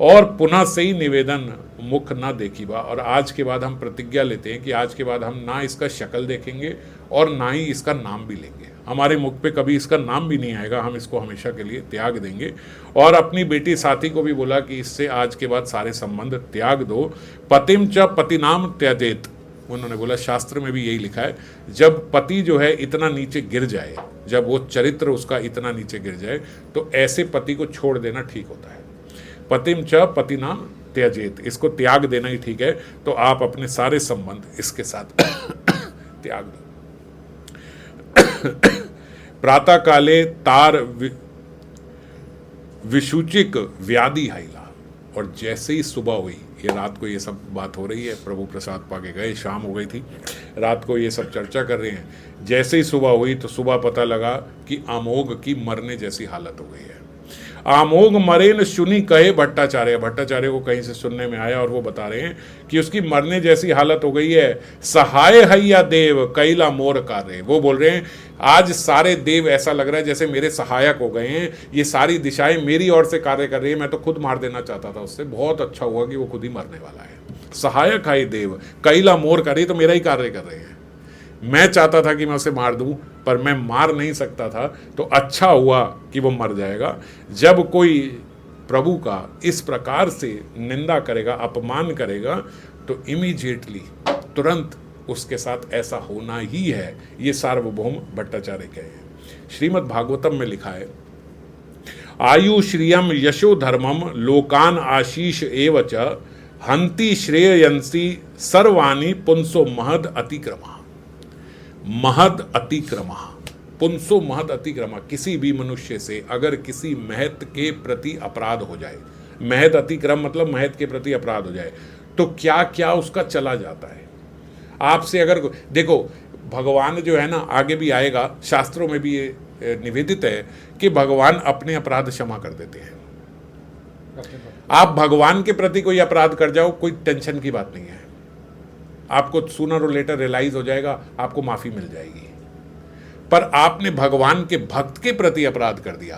और पुनः से ही निवेदन मुख ना देखी बा, और आज के बाद हम प्रतिज्ञा लेते हैं कि आज के बाद हम ना इसका शक्ल देखेंगे और ना ही इसका नाम भी लेंगे। हमारे मुख पे कभी इसका नाम भी नहीं आएगा, हम इसको हमेशा के लिए त्याग देंगे। और अपनी बेटी साथी को भी बोला कि इससे आज के बाद सारे संबंध त्याग दो। पतिम च पतिनाम त्यजेत, उन्होंने बोला, शास्त्र में भी यही लिखा है, जब पति जो है इतना नीचे गिर जाए, जब वो चरित्र उसका इतना नीचे गिर जाए, तो ऐसे पति को छोड़ देना ठीक होता है। पतिम च पतिनाम त्यजेत, इसको त्याग देना ही ठीक है। तो आप अपने सारे संबंध इसके साथ त्याग दो। प्रातः काले तार विसूचिक व्याधि हाइला, और जैसे ही सुबह हुई, ये रात को ये सब बात हो रही है, प्रभु प्रसाद पाके गए, शाम हो गई थी, रात को ये सब चर्चा कर रहे हैं। जैसे ही सुबह हुई तो सुबह पता लगा कि अमोघ की मरने जैसी हालत हो गई है। आमोघ मरेन सुनी कहे भट्टाचार्य, भट्टाचार्य को कहीं से सुनने में आया और वो बता रहे हैं कि उसकी मरने जैसी हालत हो गई है। सहाय हैया देव कैला मोर कार्य, वो बोल रहे हैं आज सारे देव ऐसा लग रहा है जैसे मेरे सहायक हो गए हैं, ये सारी दिशाएं मेरी ओर से कार्य कर रही है। मैं तो खुद मार देना चाहता था उससे, बहुत अच्छा हुआ कि वो खुद ही मरने वाला है। सहायक है देव कैला मोर कार्य, तो मेरा ही कार्य कर रहे हैं। मैं चाहता था कि मैं उसे मार दूं, पर मैं मार नहीं सकता था, तो अच्छा हुआ कि वो मर जाएगा। जब कोई प्रभु का इस प्रकार से निंदा करेगा, अपमान करेगा, तो इमीडिएटली तुरंत उसके साथ ऐसा होना ही है। ये सार्वभौम भट्टाचार्य कहे हैं। श्रीमद् भागवतम में लिखा है, आयु श्रियम यशो धर्मम लोकान आशीष एवच हंति श्रेयंसी सर्वाणी पुंसो महद अतिक्रमा। महद अतिक्रमा, पुंसो महद अतिक्रमा, किसी भी मनुष्य से अगर किसी महत के प्रति अपराध हो जाए, महद अतिक्रम मतलब महत के प्रति अपराध हो जाए, तो क्या क्या उसका चला जाता है। आपसे अगर देखो, भगवान जो है ना, आगे भी आएगा, शास्त्रों में भी ये निवेदित है कि भगवान अपने अपराध क्षमा कर देते हैं। आप भगवान के प्रति कोई अपराध कर जाओ, कोई टेंशन की बात नहीं है, आपको सूनर और लेटर रियलाइज हो जाएगा, आपको माफी मिल जाएगी। पर आपने भगवान के भक्त के प्रति अपराध कर दिया,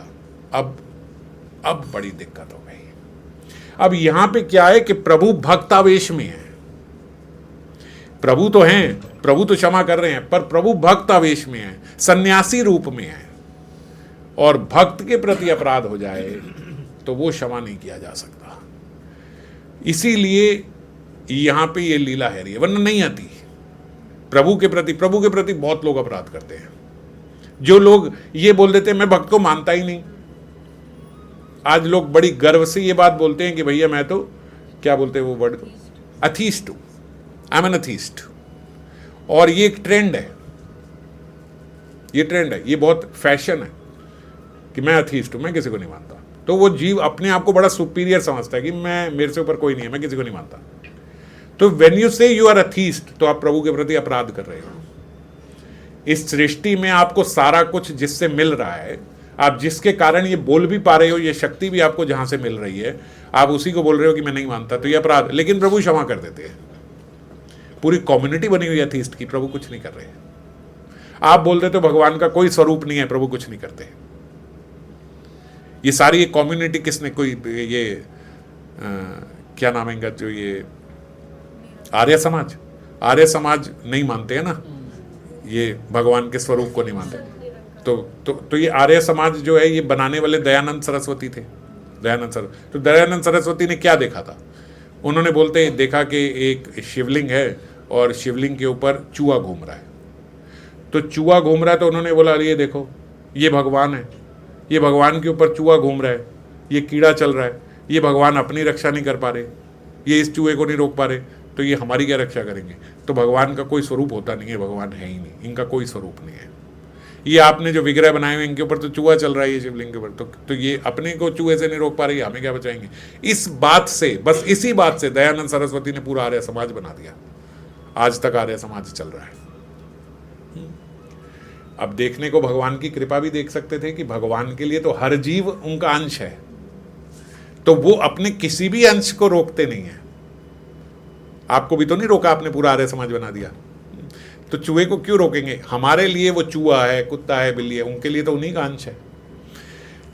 अब बड़ी दिक्कत हो गई। अब यहां पे क्या है कि प्रभु भक्तावेश में है। प्रभु तो हैं, प्रभु तो क्षमा कर रहे हैं, पर प्रभु भक्तावेश में है, सन्यासी रूप में है, और भक्त के प्रति अपराध हो जाए तो वो क्षमा नहीं किया जा सकता। इसीलिए यहां पे ये लीला है रही है, वरना नहीं आती। प्रभु के प्रति बहुत लोग अपराध करते हैं। जो लोग ये बोल देते हैं मैं भक्त को मानता ही नहीं, आज लोग बड़ी गर्व से ये बात बोलते हैं कि भैया मैं तो, क्या बोलते हैं वो वर्ड को, अथीस्ट हूं, आई एम एन अथीस्ट। और ये एक ट्रेंड है, ये ट्रेंड है, ये बहुत फैशन है कि मैं अथीस्ट हूं, मैं किसी को नहीं मानता। तो वो जीव अपने आप को बड़ा सुपीरियर समझता है कि मैं, मेरे से ऊपर कोई नहीं है, मैं किसी को नहीं मानता। तो व्हेन यू से यू आर अथीस्ट, तो आप प्रभु के प्रति अपराध कर रहे हो। इस सृष्टि में आपको सारा कुछ जिससे मिल रहा है, आप जिसके कारण ये बोल भी पा रहे हो, ये शक्ति भी आपको जहां से मिल रही है, आप उसी को बोल रहे हो कि मैं नहीं मानता, तो ये अपराध। लेकिन प्रभु क्षमा कर देते हैं। पूरी कम्युनिटी बनी हुई है अथीस्ट की, प्रभु कुछ नहीं कर रहे। आप बोल देते हो भगवान का कोई स्वरूप नहीं है, प्रभु कुछ नहीं करते। ये सारी कम्युनिटी किसने, कोई ये क्या नाम है, जो ये आर्य समाज नहीं मानते हैं ना, ये भगवान के स्वरूप को नहीं मानते। तो ये आर्य समाज जो है, ये बनाने वाले दयानंद सरस्वती थे। तो दयानंद सरस्वती ने क्या देखा था, उन्होंने देखा कि एक शिवलिंग है और शिवलिंग के ऊपर चूहा घूम रहा है। तो चूहा घूम रहा है, तो उन्होंने बोला ये देखो, ये भगवान है, ये भगवान के ऊपर चूहा घूम रहा है, ये कीड़ा चल रहा है, ये भगवान अपनी रक्षा नहीं कर पा रहे, ये इस चूहे को नहीं रोक पा रहे, तो ये हमारी क्या रक्षा करेंगे? तो भगवान का कोई स्वरूप होता नहीं है, भगवान है ही नहीं, इनका कोई स्वरूप नहीं है। ये आपने जो विग्रह बनाए हुए इनके ऊपर तो चूहा चल रहा है, ये शिवलिंग के ऊपर, तो ये अपने को चूहे से नहीं रोक पा रही, हमें क्या बचाएंगे? इस बात से, बस इसी बात से दयानंद सरस्वती ने पूरा आर्य समाज बना दिया। आज तक आर्य समाज चल रहा है। अब देखने को भगवान की कृपा भी देख सकते थे कि भगवान के लिए तो हर जीव उनका अंश है, तो वो अपने किसी भी अंश को रोकते नहीं है। आपको भी तो नहीं रोका, आपने पूरा आर्य समाज बना दिया, तो चूहे को क्यों रोकेंगे? हमारे लिए वो चूहा है, कुत्ता है, बिल्ली है, उनके लिए तो उन्हीं का अंश है।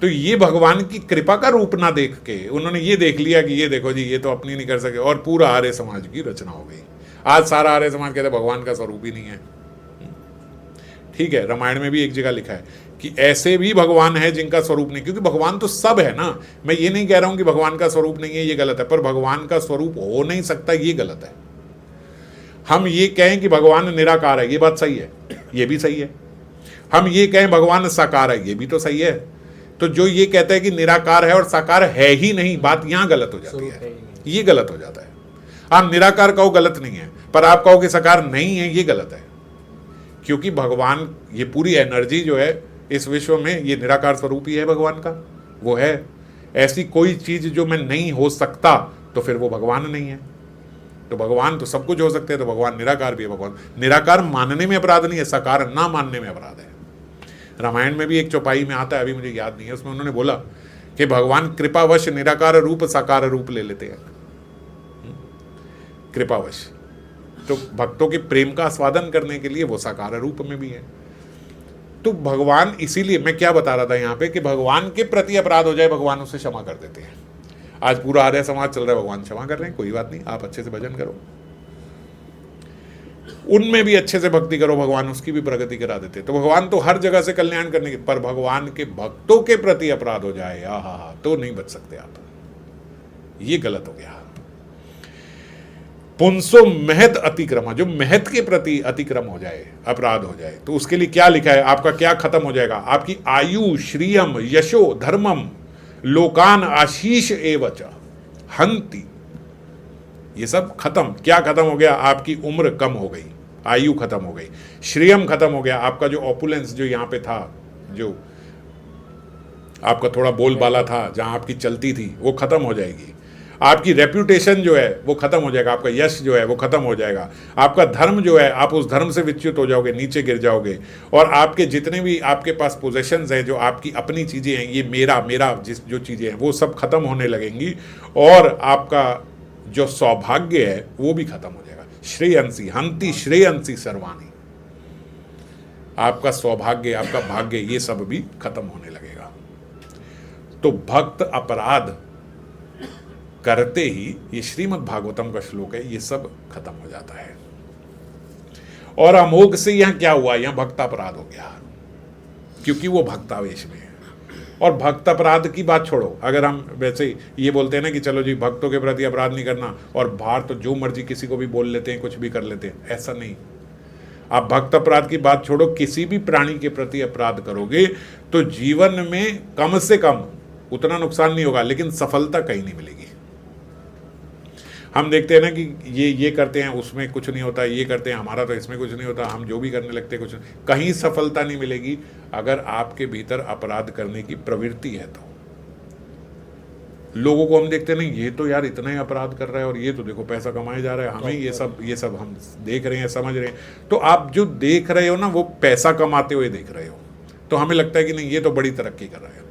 तो ये भगवान की कृपा का रूप ना देख के उन्होंने ये देख लिया कि ये देखो जी, ये तो अपनी नहीं कर सके, और पूरा आर्य समाज की रचना हो गई। आज सारा आर्य समाज कहते हैं भगवान का स्वरूप ही नहीं है। ठीक है, रामायण में भी एक जगह लिखा है कि ऐसे भी भगवान है जिनका स्वरूप नहीं, क्योंकि भगवान तो सब है ना। मैं ये नहीं कह रहा हूं कि भगवान का स्वरूप नहीं है, ये गलत है, पर भगवान का स्वरूप हो नहीं सकता, ये गलत है। हम ये कहें कि भगवान निराकार है, ये बात सही है, ये भी सही है। हम ये कहें भगवान साकार है, ये भी तो सही है। तो जो ये कहता है कि निराकार है और साकार है ही नहीं, बात यहां गलत हो जाती है, ये गलत हो जाता है। आप निराकार कहो गलत नहीं है, पर आप कहो कि साकार नहीं है, ये गलत है। क्योंकि भगवान, ये पूरी एनर्जी जो है इस विश्व में, ये निराकार स्वरूप ही है भगवान का, वो है। ऐसी कोई चीज जो मैं नहीं हो सकता तो फिर वो भगवान नहीं है। तो भगवान तो सब कुछ हो सकते हैं, तो भगवान निराकार भी है। भगवान निराकार मानने में अपराध नहीं है, साकार ना मानने में अपराध है। रामायण में भी एक चौपाई में आता है, अभी मुझे याद नहीं है, उसमें उन्होंने बोला कि भगवान कृपावश निराकार रूप साकार रूप ले लेते हैं, कृपावश। तो भक्तों के प्रेम का आस्वादन करने के लिए वो साकार रूप में भी है। तो भगवान, इसीलिए मैं क्या बता रहा था यहाँ पे कि भगवान के प्रति अपराध हो जाए, भगवान उसे क्षमा कर देते हैं। आज पूरा आर्य समाज चल रहा है, भगवान क्षमा कर रहे हैं, कोई बात नहीं, आप अच्छे से भजन करो, उनमें भी अच्छे से भक्ति करो, भगवान उसकी भी प्रगति करा देते। तो भगवान तो हर जगह से कल्याण करने के, पर भगवान के भक्तों के प्रति अपराध हो जाए, आहा, तो नहीं बच सकते आप, ये गलत हो गया। पुंसो महत अतिक्रम, जो महत के प्रति अतिक्रम हो जाए, अपराध हो जाए, तो उसके लिए क्या लिखा है? आपका क्या खत्म हो जाएगा? आपकी आयु, श्रियम, यशो, धर्मम, लोकान आशीष एवच हंति, ये सब खत्म। क्या खत्म हो गया? आपकी उम्र कम हो गई, आयु खत्म हो गई, श्रियम खत्म हो गया, आपका जो ऑपुलेंस जो यहाँ पे था, जो आपका थोड़ा बोलबाला था, जहाँ आपकी चलती थी, वो खत्म हो जाएगी। आपकी रेप्यूटेशन जो है वो खत्म हो जाएगा, आपका यश जो है वो खत्म हो जाएगा, आपका धर्म जो है, आप उस धर्म से विच्युत हो जाओगे, नीचे गिर जाओगे, और आपके जितने भी आपके पास पोजेशंस हैं, जो आपकी अपनी चीज़ें हैं, ये मेरा मेरा जो चीज़ें हैं वो सब खत्म होने लगेंगी, और आपका जो सौभाग्य है वो भी खत्म हो जाएगा। श्रेयंसी हंति श्रेयंसी सर्वाणी, आपका सौभाग्य, आपका भाग्य, ये सब भी खत्म होने लगेगा। तो भक्त अपराध करते ही, ये श्रीमद् भागवतम का श्लोक है, ये सब खत्म हो जाता है। और अमोघ से यहां क्या हुआ? यहां भक्त अपराध हो गया, क्योंकि वो भक्तावेश में है। और भक्त अपराध की बात छोड़ो, अगर हम वैसे ये बोलते हैं ना कि चलो जी भक्तों के प्रति अपराध नहीं करना, और बाहर तो जो मर्जी किसी को भी बोल लेते हैं, कुछ भी कर लेते हैं, ऐसा नहीं। आप भक्त अपराध की बात छोड़ो, किसी भी प्राणी के प्रति अपराध करोगे तो जीवन में कम से कम उतना नुकसान नहीं होगा, लेकिन सफलता कहीं नहीं मिलेगी। हम देखते हैं ना कि ये करते हैं, उसमें कुछ नहीं होता, ये करते हैं, हमारा तो इसमें कुछ नहीं होता, हम जो भी करने लगते हैं कुछ नहीं, कहीं सफलता नहीं मिलेगी अगर आपके भीतर अपराध करने की प्रवृत्ति है। तो लोगों को हम देखते नहीं, ये तो यार इतना ही अपराध कर रहा है, और ये तो देखो पैसा कमाए जा रहा है, हमें ये सब हम देख रहे हैं, समझ रहे हैं। तो आप जो देख रहे हो ना, वो पैसा कमाते हुए देख रहे हो, तो हमें लगता है कि नहीं, ये तो बड़ी तरक्की कर रहा है।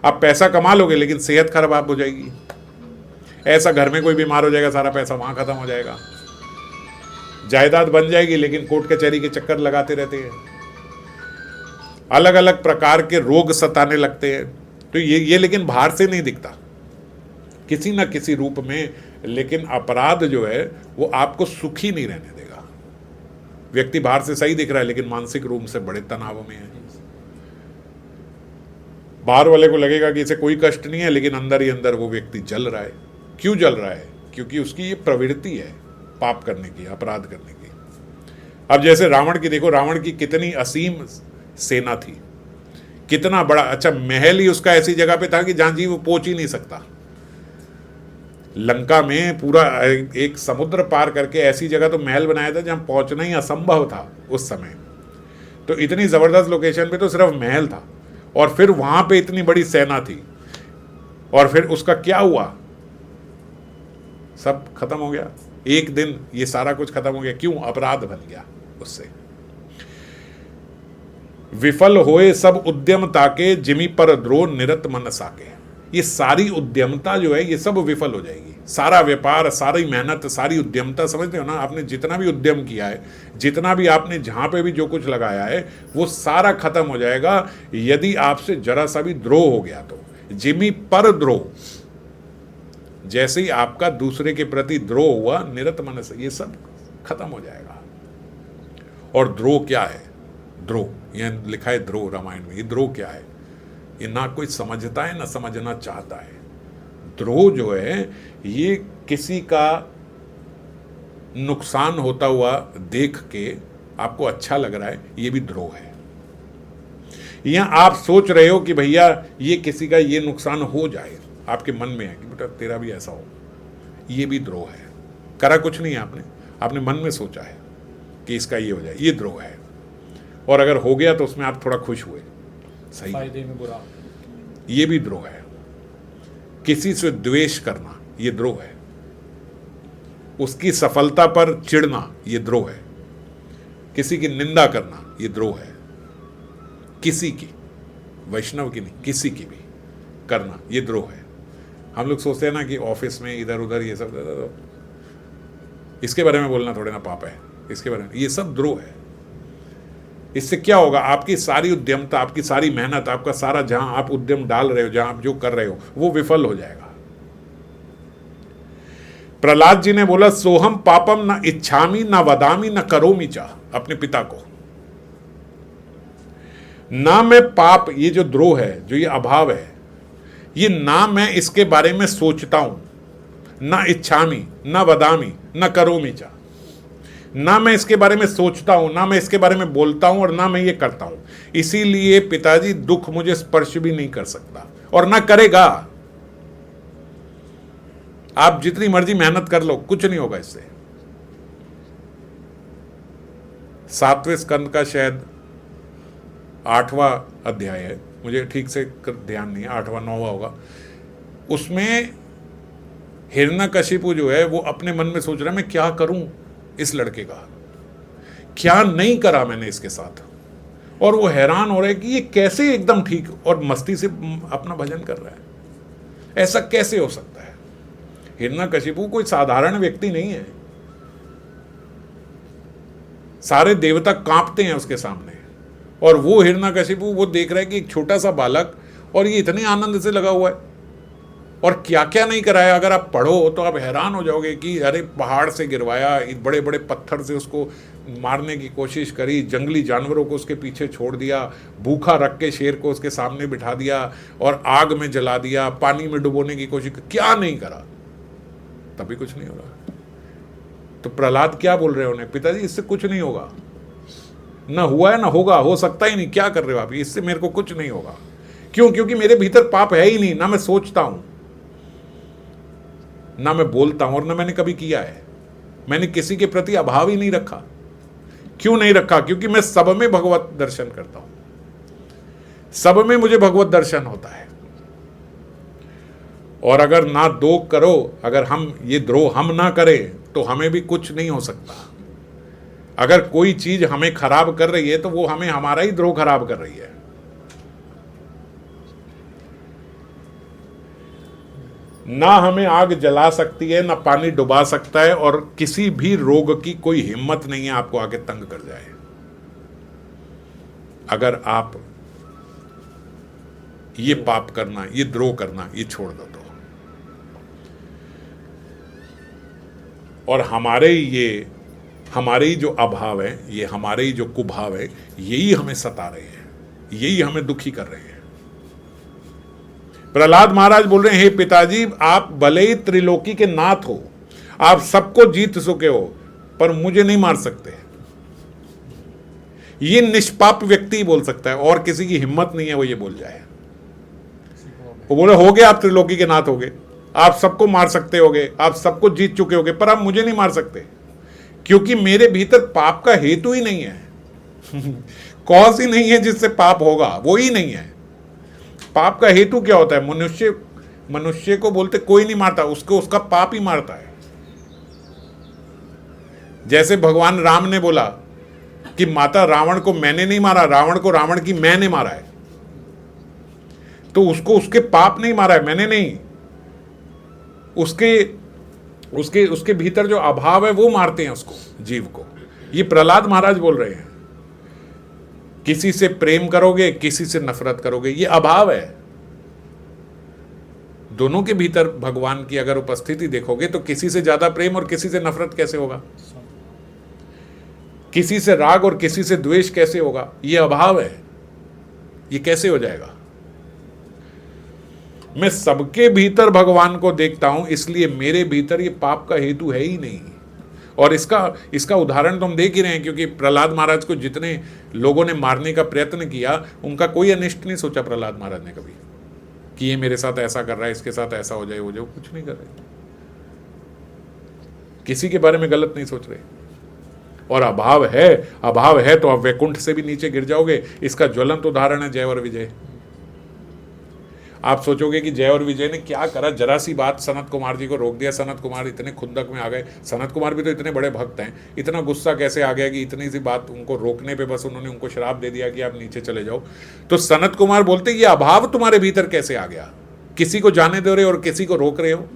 आप पैसा कमा लोगे, लेकिन सेहत खराब हो जाएगी। ऐसा घर में कोई बीमार हो जाएगा, सारा पैसा वहां खत्म हो जाएगा। जायदाद बन जाएगी, लेकिन कोर्ट कचहरी के चक्कर लगाते रहते हैं, अलग अलग प्रकार के रोग सताने लगते हैं। तो ये लेकिन बाहर से नहीं दिखता, किसी न किसी रूप में। लेकिन अपराध जो है वो आपको सुखी नहीं रहने देगा। व्यक्ति बाहर से सही दिख रहा है, लेकिन मानसिक रूप से बड़े तनाव में है। बाहर वाले को लगेगा कि इसे कोई कष्ट नहीं है, लेकिन अंदर ही अंदर वो व्यक्ति जल रहा है। क्यों जल रहा है? क्योंकि उसकी ये प्रवृत्ति है पाप करने की, अपराध करने की। अब जैसे रावण की देखो, रावण की कितनी असीम सेना थी, कितना बड़ा, अच्छा महल ही उसका ऐसी जगह पे था कि जहां जीव पहुंच ही नहीं सकता। लंका में पूरा एक समुद्र पार करके ऐसी जगह तो महल बनाया था जहां पहुंचना ही असंभव था उस समय। तो इतनी जबरदस्त लोकेशन पे तो सिर्फ महल था, और फिर वहां पे इतनी बड़ी सेना थी, और फिर उसका क्या हुआ? सब खत्म हो गया। एक दिन ये सारा कुछ खत्म हो गया। क्यों? अपराध बन गया उससे। विफल होए सब उद्यम ताके, जिमी पर द्रोह निरत मन साके। ये सारी उद्यमता जो है ये सब विफल हो जाएगी। सारा व्यापार, सारी मेहनत, सारी उद्यमता, समझते हो ना? आपने जितना भी उद्यम किया है, जितना भी आपने जहां पे भी जो कुछ लगाया है, वो सारा खत्म हो जाएगा यदि आपसे जरा सा भी द्रोह हो गया तो। जिमी पर द्रोह, जैसे ही आपका दूसरे के प्रति द्रोह हुआ, निरत मन से, ये सब खत्म हो जाएगा। और द्रोह क्या है? द्रोह, यह लिखा है द्रोह रामायण में। ये द्रोह क्या है? ये ना कोई समझता है ना समझना चाहता है। द्रोह जो है ये किसी का नुकसान होता हुआ देख के आपको अच्छा लग रहा है, ये भी द्रोह है। या आप सोच रहे हो कि भैया ये किसी का ये नुकसान हो जाए, आपके मन में है कि बेटा तेरा भी ऐसा हो, ये भी द्रोह है। करा कुछ नहीं है आपने, आपने मन में सोचा है कि इसका ये हो जाए, ये द्रोह है। और अगर हो गया तो उसमें आप थोड़ा खुश हुए, सही, फायदे में बुरा, ये भी द्रोह है। किसी से द्वेष करना ये द्रोह है। उसकी सफलता पर चिढ़ना ये द्रोह है। किसी की निंदा करना ये द्रोह है। किसी की, वैष्णव की नहीं, किसी की भी करना ये द्रोह है। हम लोग सोचते हैं ना कि ऑफिस में इधर उधर ये सब, इसके बारे में बोलना थोड़े ना पाप है, इसके बारे में, ये सब द्रोह है। इससे क्या होगा? आपकी सारी उद्यमता, आपकी सारी मेहनत, आपका सारा जहां आप उद्यम डाल रहे हो, जहां आप जो कर रहे हो, वो विफल हो जाएगा। प्रहलाद जी ने बोला, सोहम पापम न इच्छामी न वदामी न करोमी चा, अपने पिता को। ना मैं पाप, ये जो द्रोह है, जो ये अभाव है, ये ना मैं इसके बारे में सोचता हूं, ना इच्छामी न वदामी न करोमी चा, ना मैं इसके बारे में सोचता हूं, ना मैं इसके बारे में बोलता हूं, और ना मैं ये करता हूं। इसीलिए पिताजी दुख मुझे स्पर्श भी नहीं कर सकता और ना करेगा। आप जितनी मर्जी मेहनत कर लो, कुछ नहीं होगा इससे। 7वें स्कंद का शायद 8वां अध्याय है, मुझे ठीक से ध्यान नहीं है, 8वां 9वां होगा। उसमें हिरण्यकशिपु जो है वो अपने मन में सोच रहा है, मैं क्या करूं इस लड़के का, क्या नहीं करा मैंने इसके साथ। और वो हैरान हो रहा है कि ये कैसे एकदम ठीक और मस्ती से अपना भजन कर रहा है, ऐसा कैसे हो सकता है। हिरण्यकशिपु कोई साधारण व्यक्ति नहीं है, सारे देवता कांपते हैं उसके सामने, और वो हिरण्यकशिपु वो देख रहा है कि एक छोटा सा बालक, और ये इतने आनंद से लगा हुआ है, और क्या क्या नहीं कराया। अगर आप पढ़ो तो आप हैरान हो जाओगे कि अरे पहाड़ से गिरवाया, बड़े बड़े पत्थर से उसको मारने की कोशिश करी, जंगली जानवरों को उसके पीछे छोड़ दिया, भूखा रख के शेर को उसके सामने बिठा दिया, और आग में जला दिया, पानी में डुबोने की कोशिश, क्या नहीं करा, तभी कुछ नहीं हो रहा। तो प्रहलाद क्या बोल रहे हो उन्हें, पिताजी इससे कुछ नहीं होगा, ना हुआ है ना होगा, हो सकता ही नहीं, क्या कर रहे हो आप, इससे मेरे को कुछ नहीं होगा। क्यों? क्योंकि मेरे भीतर पाप है ही नहीं, ना मैं सोचता हूं, ना मैं बोलता हूं, और ना मैंने कभी किया है। मैंने किसी के प्रति अभाव ही नहीं रखा। क्यों नहीं रखा? क्योंकि मैं सब में भगवत दर्शन करता हूं, सब में मुझे भगवत दर्शन होता है। और अगर ना दो करो, अगर हम ये द्रोह हम ना करें तो हमें भी कुछ नहीं हो सकता। अगर कोई चीज हमें खराब कर रही है तो वो हमें हमारा ही द्रोह खराब कर रही है। ना हमें आग जला सकती है, ना पानी डुबा सकता है, और किसी भी रोग की कोई हिम्मत नहीं है आपको आके तंग कर जाए, अगर आप ये पाप करना, ये द्रोह करना, ये छोड़ दो तो। और हमारे ही जो अभाव है, ये हमारे ही जो कुभाव है, यही हमें सता रहे हैं, यही हमें दुखी कर रहे हैं। प्रहलाद महाराज बोल रहे हैं, हे पिताजी, आप भले ही त्रिलोकी के नाथ हो, आप सबको जीत चुके हो, पर मुझे नहीं मार सकते। ये निष्पाप व्यक्ति ही बोल सकता है, और किसी की हिम्मत नहीं है वो ये बोल जाए। वो बोले हो गए आप त्रिलोकी के नाथ हो गए, आप सबको मार सकते होगे, आप सबको जीत चुके होगे, पर आप मुझे नहीं मार सकते, क्योंकि मेरे भीतर पाप का हेतु ही नहीं है। कॉज ही नहीं है जिससे पाप होगा, वो ही नहीं है। पाप का हेतु क्या होता है? मनुष्य को बोलते कोई नहीं मारता, उसको उसका पाप ही मारता है। जैसे भगवान राम ने बोला कि माता रावण को मैंने नहीं मारा, रावण को रावण की मैंने मारा है, तो उसको उसके पाप नहीं मारा है, मैंने नहीं। उसके भीतर जो अभाव है वो मारते हैं उसको, जीव को। ये प्रहलाद महाराज बोल रहे हैं, किसी से प्रेम करोगे, किसी से नफरत करोगे, ये अभाव है। दोनों के भीतर भगवान की अगर उपस्थिति देखोगे तो किसी से ज्यादा प्रेम और किसी से नफरत कैसे होगा? किसी से राग और किसी से द्वेष कैसे होगा? ये अभाव है। ये कैसे हो जाएगा? मैं सबके भीतर भगवान को देखता हूं, इसलिए मेरे भीतर ये पाप का हेतु है ही नहीं। और इसका उदाहरण तो हम देख ही रहे हैं, क्योंकि प्रहलाद महाराज को जितने लोगों ने मारने का प्रयत्न किया, उनका कोई अनिष्ट नहीं सोचा प्रहलाद महाराज ने कभी कि ये मेरे साथ ऐसा कर रहा है, इसके साथ ऐसा हो जाए, हो जाए। कुछ नहीं कर रहे, किसी के बारे में गलत नहीं सोच रहे। और अभाव है तो आप वैकुंठ से भी नीचे गिर जाओगे। इसका ज्वलंत उदाहरण है जय और विजय। आप सोचोगे कि जय और विजय ने क्या करा, जरा सी बात सनत कुमार जी को रोक दिया, सनत कुमार इतने खुंदक में आ गए। सनत कुमार भी तो इतने बड़े भक्त हैं, इतना गुस्सा कैसे आ गया कि इतनी सी बात उनको रोकने पे बस उन्होंने उनको श्राप दे दिया कि आप नीचे चले जाओ। तो सनत कुमार बोलते ये अभाव तुम्हारे भीतर कैसे आ गया? किसी को जाने दे रहे हो और किसी को रोक रहे हो,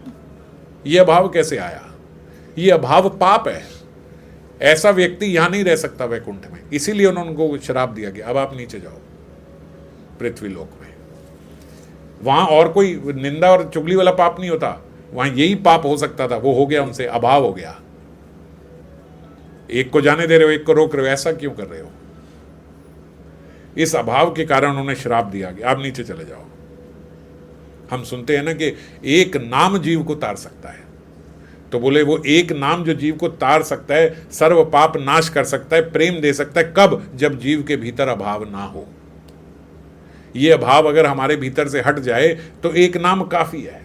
ये अभाव कैसे आया? ये अभाव पाप है। ऐसा व्यक्ति यहां नहीं रह सकता वैकुंठ में, इसीलिए उन्होंने उनको श्राप दिया कि अब आप नीचे जाओ पृथ्वी लोक में। वहां और कोई निंदा और चुगली वाला पाप नहीं होता, वहां यही पाप हो सकता था, वो हो गया उनसे, अभाव हो गया। एक को जाने दे रहे हो, एक को रोक रहे हो, ऐसा क्यों कर रहे हो? इस अभाव के कारण उन्होंने श्राप दिया कि आप नीचे चले जाओ। हम सुनते हैं ना कि एक नाम जीव को तार सकता है, तो बोले वो एक नाम जो जीव को तार सकता है, सर्व पाप नाश कर सकता है, प्रेम दे सकता है, कब? जब जीव के भीतर अभाव ना हो। ये अभाव अगर हमारे भीतर से हट जाए तो एक नाम काफी है।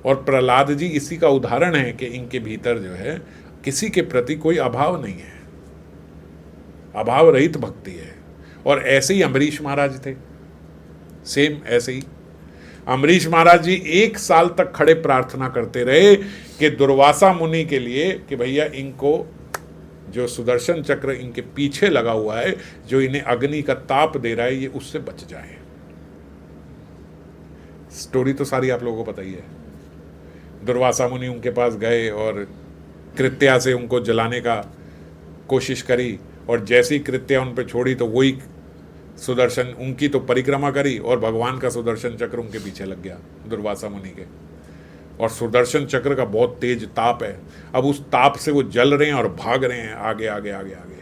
और प्रहलाद जी इसी का उदाहरण है कि इनके भीतर जो है किसी के प्रति कोई अभाव नहीं है, अभाव रहित भक्ति है। और ऐसे ही अम्बरीश महाराज थे, सेम ऐसे ही अम्बरीश महाराज जी 1 साल तक खड़े प्रार्थना करते रहे कि दुर्वासा मुनि के लिए कि भैया इनको जो सुदर्शन चक्र इनके पीछे लगा हुआ है, जो इन्हें अग्नि का ताप दे रहा है, ये उससे बच जाए। स्टोरी तो सारी आप लोगों को पता ही है। दुर्वासा मुनि उनके पास गए और कृत्या से उनको जलाने का कोशिश करी, और जैसी कृत्या उन पर छोड़ी तो वही सुदर्शन, उनकी तो परिक्रमा करी और भगवान का सुदर्शन चक्र उनके पीछे लग गया दुर्वासा मुनि के। और सुदर्शन चक्र का बहुत तेज ताप है, अब उस ताप से वो जल रहे हैं और भाग रहे हैं आगे आगे आगे आगे।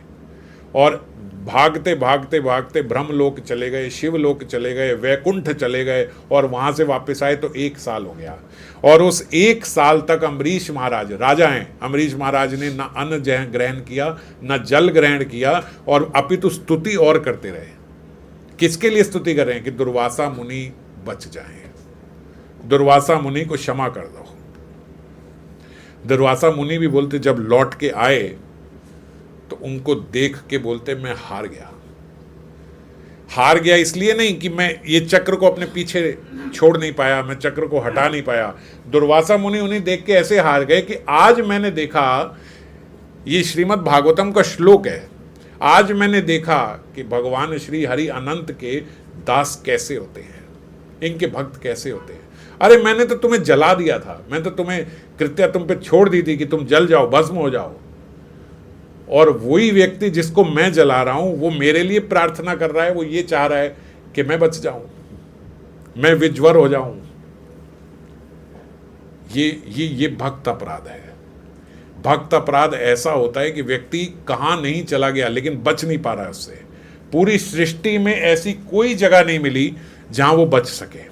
और भागते भागते भागते ब्रह्मलोक चले गए, शिवलोक चले गए, वैकुंठ चले गए, और वहां से वापस आए तो 1 साल हो गया। और उस 1 साल तक अम्बरीश महाराज, राजा हैं, अम्बरीश महाराज ने न अन्न ग्रहण किया, न जल ग्रहण किया, और अपितु स्तुति और करते रहे। किसके लिए स्तुति कर रहे हैं? कि दुर्वासा मुनि बच जाएं, दुर्वासा मुनि को क्षमा कर दो। दुर्वासा मुनि भी बोलते जब लौट के आए तो उनको देख के बोलते मैं हार गया। हार गया इसलिए नहीं कि मैं ये चक्र को अपने पीछे छोड़ नहीं पाया, मैं चक्र को हटा नहीं पाया। दुर्वासा मुनि उन्हें देख के ऐसे हार गए कि आज मैंने देखा, ये श्रीमद् भागवतम का श्लोक है, आज मैंने देखा कि भगवान श्री हरि अनंत के दास कैसे होते हैं, इनके भक्त कैसे होते हैं। अरे मैंने तो तुम्हें जला दिया था, मैं तो तुम्हें कृत्या तुम पे छोड़ दी थी कि तुम जल जाओ, भस्म हो जाओ, और वही व्यक्ति जिसको मैं जला रहा हूं वो मेरे लिए प्रार्थना कर रहा है, वो ये चाह रहा है कि मैं बच जाऊं, मैं विज्वर हो जाऊं। ये भक्त अपराध है। भक्त अपराध ऐसा होता है कि व्यक्ति कहां नहीं चला गया लेकिन बच नहीं पा रहा है उससे। पूरी सृष्टि में ऐसी कोई जगह नहीं मिली जहां वो बच सके,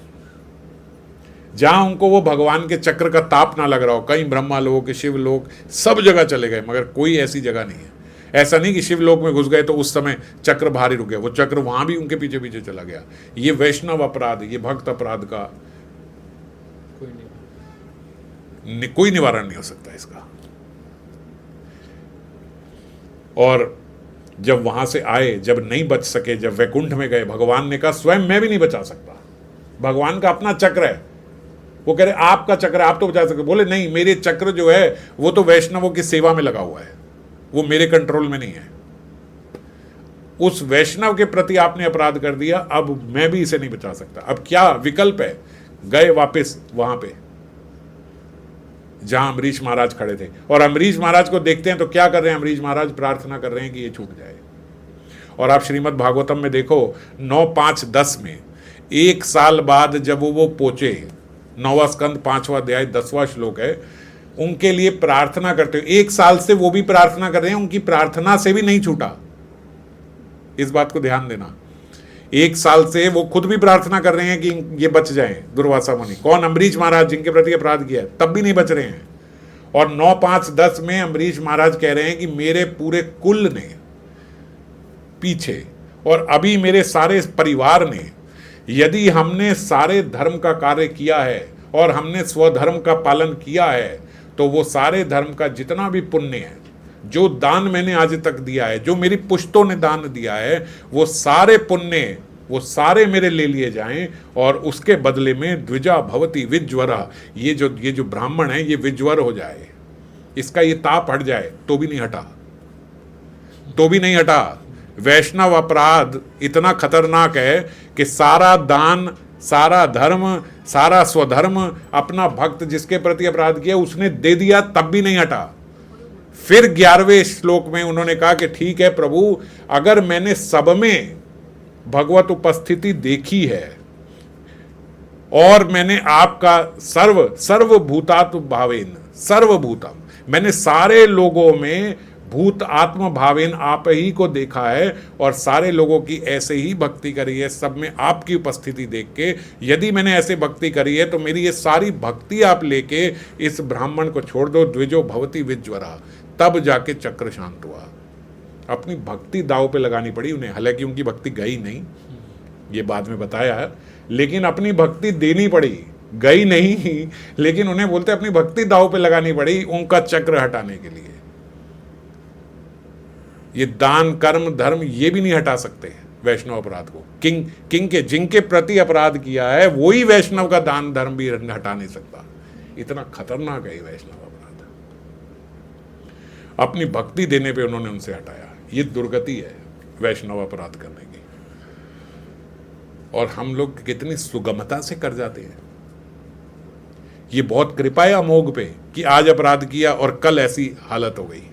जहां उनको वो भगवान के चक्र का ताप ना लग रहा हो। कहीं ब्रह्मा लोक, शिव लोक, सब जगह चले गए, मगर कोई ऐसी जगह नहीं है। ऐसा नहीं कि शिव लोक में घुस गए तो उस समय चक्र भारी रुक गया, वो चक्र वहां भी उनके पीछे पीछे चला गया। ये वैष्णव अपराध, ये भक्त अपराध का कोई निवारण नहीं हो सकता इसका। और जब वहां से आए, जब नहीं बच सके, जब वैकुंठ में गए, भगवान ने कहा स्वयं मैं भी नहीं बचा सकता। भगवान का अपना चक्र है, वो कह रहे आपका चक्र है, आप तो बचा सकते। बोले नहीं, मेरे चक्र जो है वो तो वैष्णवों की सेवा में लगा हुआ है, वो मेरे कंट्रोल में नहीं है। उस वैष्णव के प्रति आपने अपराध कर दिया, अब मैं भी इसे नहीं बचा सकता। अब क्या विकल्प है? गए वापस वहां पे जहां अम्बरीश महाराज खड़े थे, और अम्बरीश महाराज को देखते हैं तो क्या कर रहे हैं? अम्बरीश महाराज प्रार्थना कर रहे हैं कि ये छूट जाए। और आप श्रीमद् भागवतम में देखो 9-5-10 में, 1 साल बाद जब वो पहुंचे, 9वां स्कंद 5वां अध्याय 10वां श्लोक है, उनके लिए प्रार्थना करते हो। 1 साल से वो भी प्रार्थना कर रहे हैं, उनकी प्रार्थना से भी नहीं छूटा। इस बात को ध्यान देना, 1 साल से वो खुद भी प्रार्थना कर रहे हैं कि ये बच जाएं दुर्वासा मुनि। कौन? अम्बरीश महाराज, जिनके प्रति अपराध किया है, तब भी नहीं बच रहे हैं। और 9-5-10 में अम्बरीश महाराज कह रहे हैं कि मेरे पूरे कुल ने पीछे, और अभी मेरे सारे परिवार ने, यदि हमने सारे धर्म का कार्य किया है और हमने स्वधर्म का पालन किया है, तो वो सारे धर्म का जितना भी पुण्य है, जो दान मैंने आज तक दिया है, जो मेरी पुश्तों ने दान दिया है, वो सारे पुण्य, वो सारे मेरे ले लिए जाएं, और उसके बदले में द्विजा भवती विज्वरा, ये जो ब्राह्मण है ये विज्वर हो जाए, इसका ये ताप हट जाए। तो भी नहीं हटा, तो भी नहीं हटा। वैष्णव अपराध इतना खतरनाक है कि सारा दान, सारा धर्म, सारा स्वधर्म, अपना भक्त जिसके प्रति अपराध किया उसने दे दिया, तब भी नहीं हटा। फिर 11वें श्लोक में उन्होंने कहा कि ठीक है प्रभु, अगर मैंने सब में भगवत उपस्थिति देखी है और मैंने आपका सर्वभूतात्म भावेन, सर्वभूतम, मैंने सारे लोगों में भूत आत्म भावेन आप ही को देखा है, और सारे लोगों की ऐसे ही भक्ति करी है, सब में आपकी उपस्थिति देख के, यदि मैंने ऐसे भक्ति करी है तो मेरी ये सारी भक्ति आप लेके इस ब्राह्मण को छोड़ दो, द्विजो भवती विज्वरा। तब जाके चक्र शांत हुआ। अपनी भक्ति दाव पे लगानी पड़ी उन्हें, हालांकि उनकी भक्ति गई नहीं, ये बाद में बताया, लेकिन अपनी भक्ति देनी पड़ी, गई नहीं, लेकिन उन्हें बोलते अपनी भक्ति दाव पे लगानी पड़ी उनका चक्र हटाने के लिए। ये दान कर्म धर्म ये भी नहीं हटा सकते वैष्णव अपराध को। किंग के जिनके प्रति अपराध किया है वही वैष्णव का दान धर्म भी हटा नहीं सकता। इतना खतरनाक है ये वैष्णव अपराध। अपनी भक्ति देने पे उन्होंने उनसे हटाया। ये दुर्गति है वैष्णव अपराध करने की, और हम लोग कितनी सुगमता से कर जाते हैं। ये बहुत कृपा है अमोघ पे कि आज अपराध किया और कल ऐसी हालत हो गई।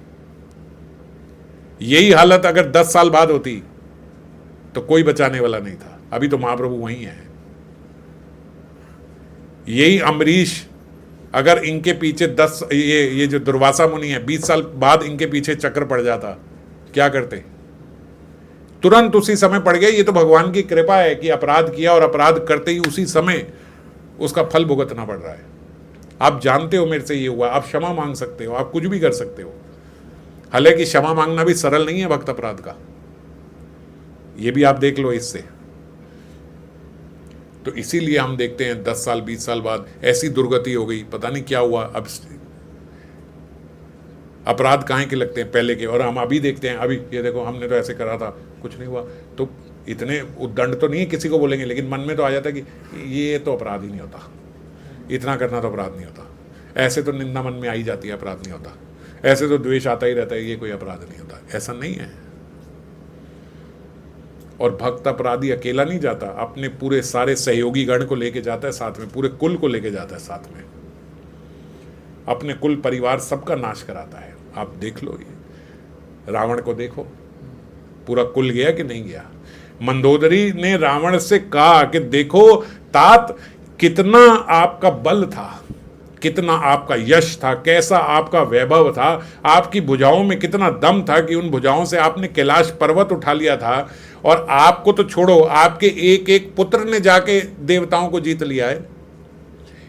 यही हालत अगर 10 साल बाद होती तो कोई बचाने वाला नहीं था। अभी तो महाप्रभु वहीं है। यही अम्बरीश अगर इनके पीछे 10 ये जो दुर्वासा मुनि है 20 साल बाद इनके पीछे चक्र पड़ जाता, क्या करते? तुरंत उसी समय पड़ गए। ये तो भगवान की कृपा है कि अपराध किया और अपराध करते ही उसी समय उसका फल भुगतना पड़ रहा है। आप जानते हो मेरे से ये हुआ, आप क्षमा मांग सकते हो, आप कुछ भी कर सकते हो। हालांकि क्षमा मांगना भी सरल नहीं है भक्त अपराध का, ये भी आप देख लो इससे। तो इसीलिए हम देखते हैं 10 साल 20 साल बाद ऐसी दुर्गति हो गई, पता नहीं क्या हुआ। अब अपराध काहे के लगते हैं पहले के, और हम अभी देखते हैं, अभी ये देखो हमने तो ऐसे करा था, कुछ नहीं हुआ। तो इतने उद्दंड तो नहीं है किसी को बोलेंगे, लेकिन मन में तो आ जाता है कि ये तो अपराध ही नहीं होता, इतना करना तो अपराध नहीं होता। ऐसे तो निंदा मन में आ ही जाती है, अपराध नहीं होता। ऐसे तो द्वेष आता ही रहता है, ये कोई अपराध नहीं होता। ऐसा नहीं है। और भक्त अपराधी अकेला नहीं जाता, अपने पूरे सारे सहयोगी गण को लेके जाता है साथ में, पूरे कुल को लेके जाता है साथ में, अपने कुल परिवार सबका नाश कराता है। आप देख लो, ये रावण को देखो, पूरा कुल गया कि नहीं गया। मंदोदरी ने रावण से कहा कि देखो तात, कितना आपका बल था, कितना आपका यश था, कैसा आपका वैभव था, आपकी भुजाओं में कितना दम था कि उन भुजाओं से आपने कैलाश पर्वत उठा लिया था। और आपको तो छोड़ो, आपके एक एक पुत्र ने जाके देवताओं को जीत लिया है।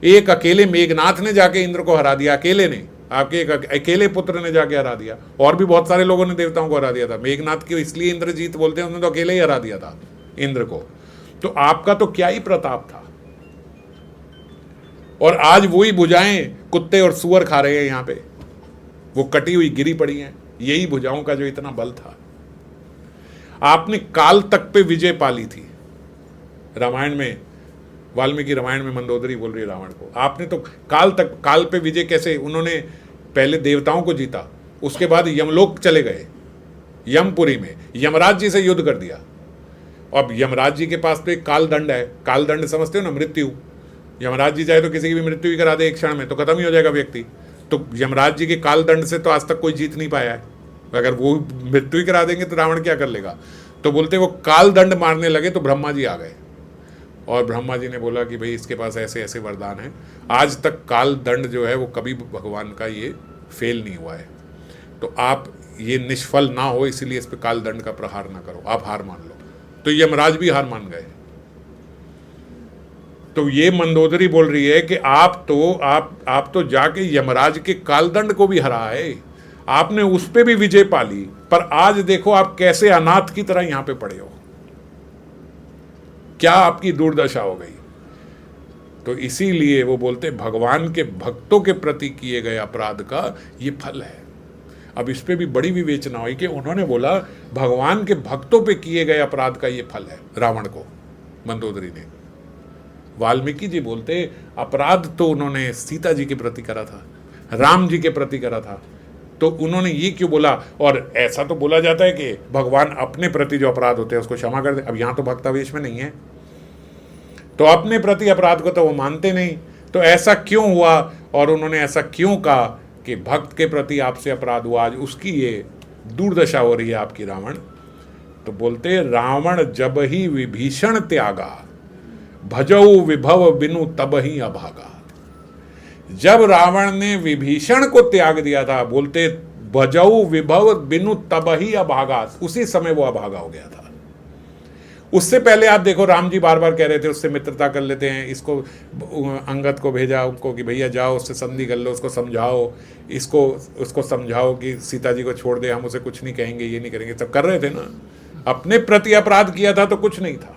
एक अकेले मेघनाथ ने जाके इंद्र को हरा दिया, अकेले ने, आपके एक अकेले पुत्र ने जाके हरा दिया। और भी बहुत सारे लोगों ने देवताओं को हरा दिया था। मेघनाथ को इसलिए इंद्रजीत बोलते हैं, उन्होंने तो अकेले ही हरा दिया था इंद्र को। तो आपका तो क्या ही प्रताप था। और आज वही भुजाएं कुत्ते और सुअर खा रहे हैं यहाँ पे, वो कटी हुई गिरी पड़ी हैं। यही भुजाओं का जो इतना बल था। आपने काल तक पे विजय पाली थी। रामायण में, वाल्मीकि रामायण में मंदोदरी बोल रही है रावण को, आपने तो काल पे विजय कैसे? उन्होंने पहले देवताओं को जीता, उसके बाद यमलोक चले गए, यमपुरी में यमराज जी से युद्ध कर दिया। अब यमराज जी के पास तो एक काल दंड है, काल दंड समझते हो ना, मृत्यु। यमराज जी चाहे तो किसी की भी मृत्यु ही करा दे एक क्षण में, तो खत्म ही हो जाएगा व्यक्ति। तो यमराज जी के काल दंड से तो आज तक कोई जीत नहीं पाया है। अगर वो मृत्यु ही करा देंगे तो रावण क्या कर लेगा? तो बोलते वो काल दंड मारने लगे तो ब्रह्मा जी आ गए, और ब्रह्मा जी ने बोला कि भाई इसके पास ऐसे ऐसे वरदान है। आज तक काल दंड जो है वो कभी भगवान का ये फेल नहीं हुआ है, तो आप ये निष्फल ना हो इसलिए इस पे काल दंड का प्रहार ना करो, आप हार मान लो। तो यमराज भी हार मान गए। तो ये मंदोदरी बोल रही है कि आप तो जाके यमराज के कालदंड को भी हरा है, आपने उस पे भी विजय पाली, पर आज देखो आप कैसे अनाथ की तरह यहां पे पड़े हो, क्या आपकी दुर्दशा हो गई। तो इसीलिए वो बोलते भगवान के भक्तों के प्रति किए गए अपराध का ये फल है। अब इस पे भी बड़ी विवेचना हुई कि उन्होंने बोला भगवान के भक्तों पे किए गए अपराध का ये फल है रावण को, मंदोदरी ने। वाल्मीकि जी बोलते अपराध तो उन्होंने सीता जी के प्रति करा था, राम जी के प्रति करा था, तो उन्होंने ये क्यों बोला? और ऐसा तो बोला जाता है कि भगवान अपने प्रति जो अपराध होते हैं उसको क्षमा कर दे। अब यहां तो भक्तावेश में नहीं है, तो अपने प्रति अपराध को तो वो मानते नहीं। तो ऐसा क्यों हुआ और उन्होंने ऐसा क्यों कहा कि भक्त के प्रति आपसे अपराध हुआ, आज उसकी ये दुर्दशा हो रही है आपकी रावण। तो बोलते रावण जब ही विभीषण त्यागा, भजऊ विभव बिनु तब ही अभागा। जब रावण ने विभीषण को त्याग दिया था, बोलते भजऊ विभव बिनु तब ही अभागा, उसी समय वो अभागा हो गया था। उससे पहले आप देखो राम जी बार बार कह रहे थे उससे मित्रता कर लेते हैं, इसको अंगद को भेजा उनको कि भैया जाओ उससे संधि कर लो, उसको समझाओ, उसको समझाओ कि सीता जी को छोड़ दे, हम उसे कुछ नहीं कहेंगे, ये नहीं करेंगे, सब कर रहे थे ना। अपने प्रति अपराध किया था तो कुछ नहीं था।